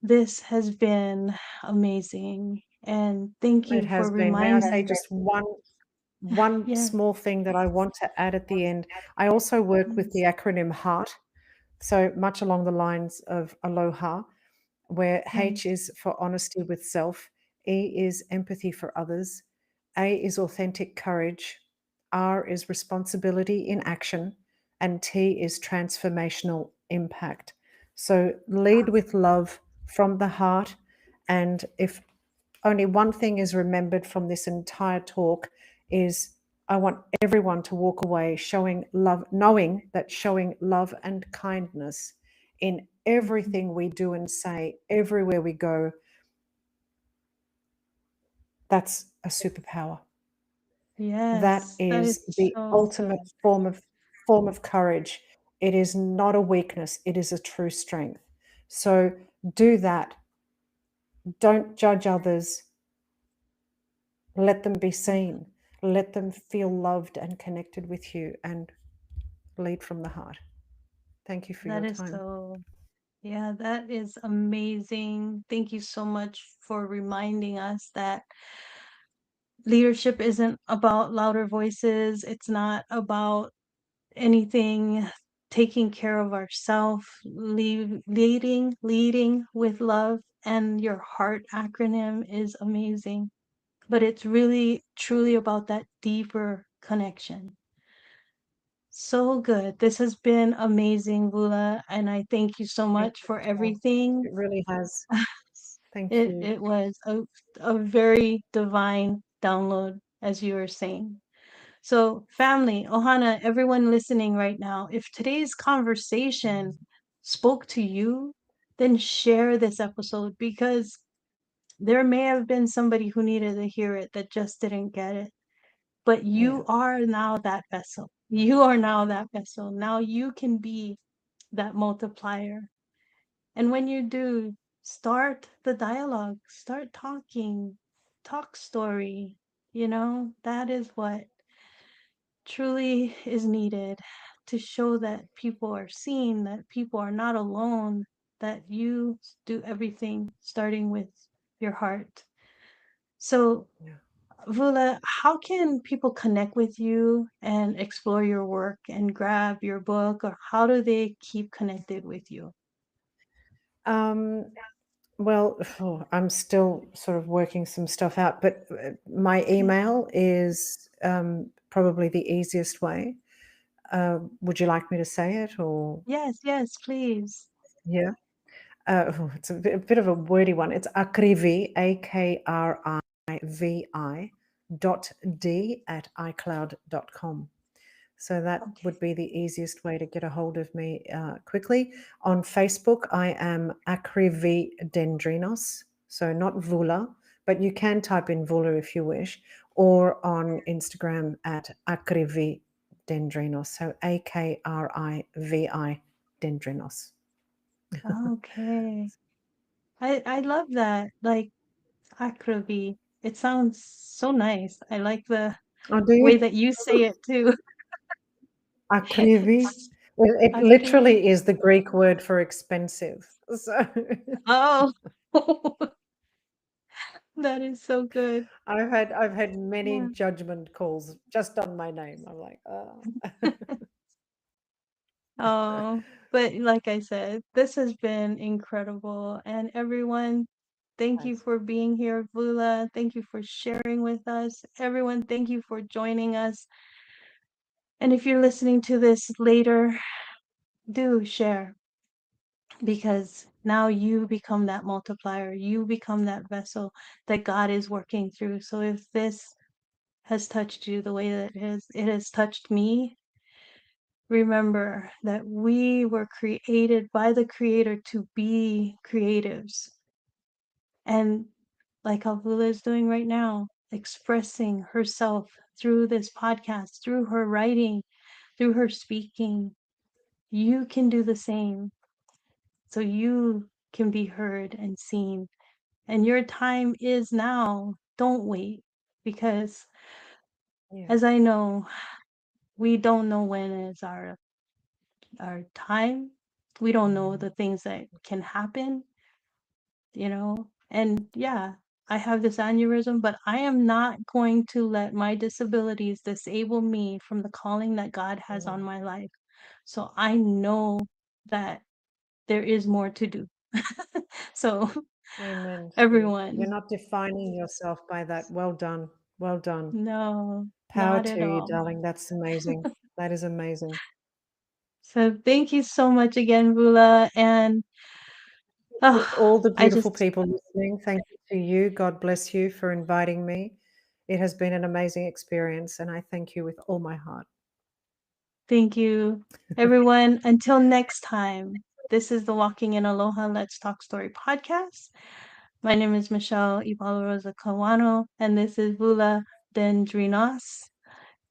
S1: This has been amazing. And thank
S2: It
S1: you for
S2: has been. May I say
S1: reminding.
S2: just one
S1: Yes.
S2: small thing that I want to add at the end? I also work with the
S1: Yes.
S2: acronym HEART, so much along the lines of Aloha, where H
S1: Nice.
S2: is for honesty with self, E is empathy for others, A is authentic courage, R is responsibility in action, and T is transformational impact. So lead with love from the heart. And if only one thing is remembered from this entire talk, is I want everyone to walk away showing love, knowing that showing love and kindness in
S1: Mhm.
S2: everything we do and say, everywhere we go, that's a superpower. That
S1: Yes, that is
S2: is the
S1: so
S2: ultimate
S1: good.
S2: form of courage. It is not a weakness, it is a true strength. So do that. Don't judge others. Let them be
S1: Yeah,
S2: seen. Let them feel loved and connected with you, and lead from the heart. Thank you for
S1: that
S2: your
S1: is
S2: time.
S1: so, yeah, that is amazing. Thank you so much for reminding us that leadership isn't about louder voices. It's not about anything taking care of ourselves, leading with love. And your heart acronym is amazing. But it's really, truly about that deeper connection. So good. This has been amazing, Vula, and I thank you so
S2: Thank
S1: much
S2: you,
S1: for
S2: Michelle.
S1: everything.
S2: It really has. Thank
S1: It
S2: you.
S1: it was a very divine download, as you were saying. So, family, Ohana, everyone listening right now, if today's conversation spoke to you, then share this episode because there may have been somebody who needed to hear it that just didn't get it. But
S2: Yeah,
S1: you are now that vessel. You are now that vessel. Now you can be that multiplier. And when you do, start the dialogue, start talking, talk story. That is what truly is needed to show that people are seen, that people are not alone, that you do everything starting with your heart. So,
S2: Yeah.
S1: Vula, how can people connect with you and explore your work and grab your book, or how do they keep connected with you?
S2: Um, well, I'm still sort of working some stuff out, but my
S1: Okay.
S2: email is probably the easiest way. Would you like me to say it or?
S1: Yes, yes, please.
S2: Yeah. It's a bit of a wordy one. It's akrivi, AKRIVI, .d@icloud.com. So that
S1: Okay.
S2: would be the easiest way to get a hold of me quickly. On Facebook, I am Akrivi Dendrinos, so not Vula, but you can type in Vula if you wish, or on Instagram at Akrivi Dendrinos, so AKRIVI Dendrinos.
S1: Okay. I love that. Like acroby. It sounds so nice. I like the
S2: Oh, do
S1: way
S2: you?
S1: that you say it too.
S2: Akrivi?
S1: It's
S2: Well, it
S1: acroby.
S2: literally is the Greek word for expensive. So
S1: Oh, that is so good.
S2: I've had many
S1: Yeah.
S2: judgment calls just on my name. I'm like, oh.
S1: Oh, but like I said, this has been incredible. And everyone, thank you
S2: Thanks.
S1: for being here, Vula. Thank you for sharing with us. Everyone, thank you for joining us. And if you're listening to this later, do share, because now you become that multiplier. You become that vessel that God is working through. So if this has touched you the way that it has touched me, remember that we were created by the Creator to be creatives. And like Alvula is doing right now, expressing herself through this podcast, through her writing, through her speaking, you can do the same. So you can be heard and seen. And your time is now. Don't wait, because
S2: Yeah.
S1: as I know, we don't know when is our time. We don't know
S2: Mm.
S1: the things that can happen, you know. And yeah, I have this aneurysm, but I am not going to let my disabilities disable me from the calling that God has on
S2: Amen.
S1: my life. So I know that there is more to do. So
S2: Amen, sweetie. You're
S1: everyone,
S2: not defining yourself by that. Well done. Well done.
S1: no,
S2: Power
S1: not
S2: to
S1: at
S2: you,
S1: all.
S2: darling. That's amazing. That is amazing.
S1: So thank you so much again, Vula. And
S2: To
S1: oh,
S2: all the
S1: I
S2: beautiful
S1: just
S2: people listening, thank you to you. God bless you for inviting me. It has been an amazing experience, and I thank you with all my heart.
S1: thank you, everyone. Until next time, this is the Walking in Aloha Let's Talk Story podcast. My name is Michelle Ibalorosa Kawano, and this is Vula Dendrinos.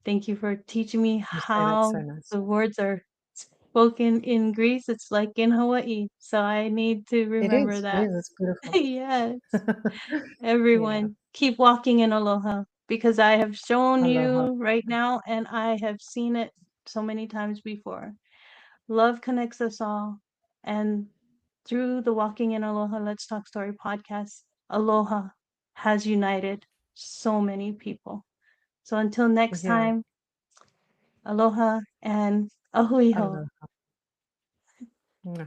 S1: Thank you for teaching me
S2: You say that so
S1: how
S2: nice.
S1: the words are spoken in Greece. It's like in Hawaii. So I need to
S2: It
S1: remember
S2: is. It
S1: that.
S2: is. It's beautiful.
S1: Yes.
S2: Yeah.
S1: Everyone, keep walking in aloha, because I have shown
S2: Aloha.
S1: you right now and I have seen it so many times before. Love connects us all. And through the Walking in Aloha Let's Talk Story podcast, aloha has united so many people. So until next
S2: Yeah.
S1: time, aloha and ahuiho.
S2: Aloha.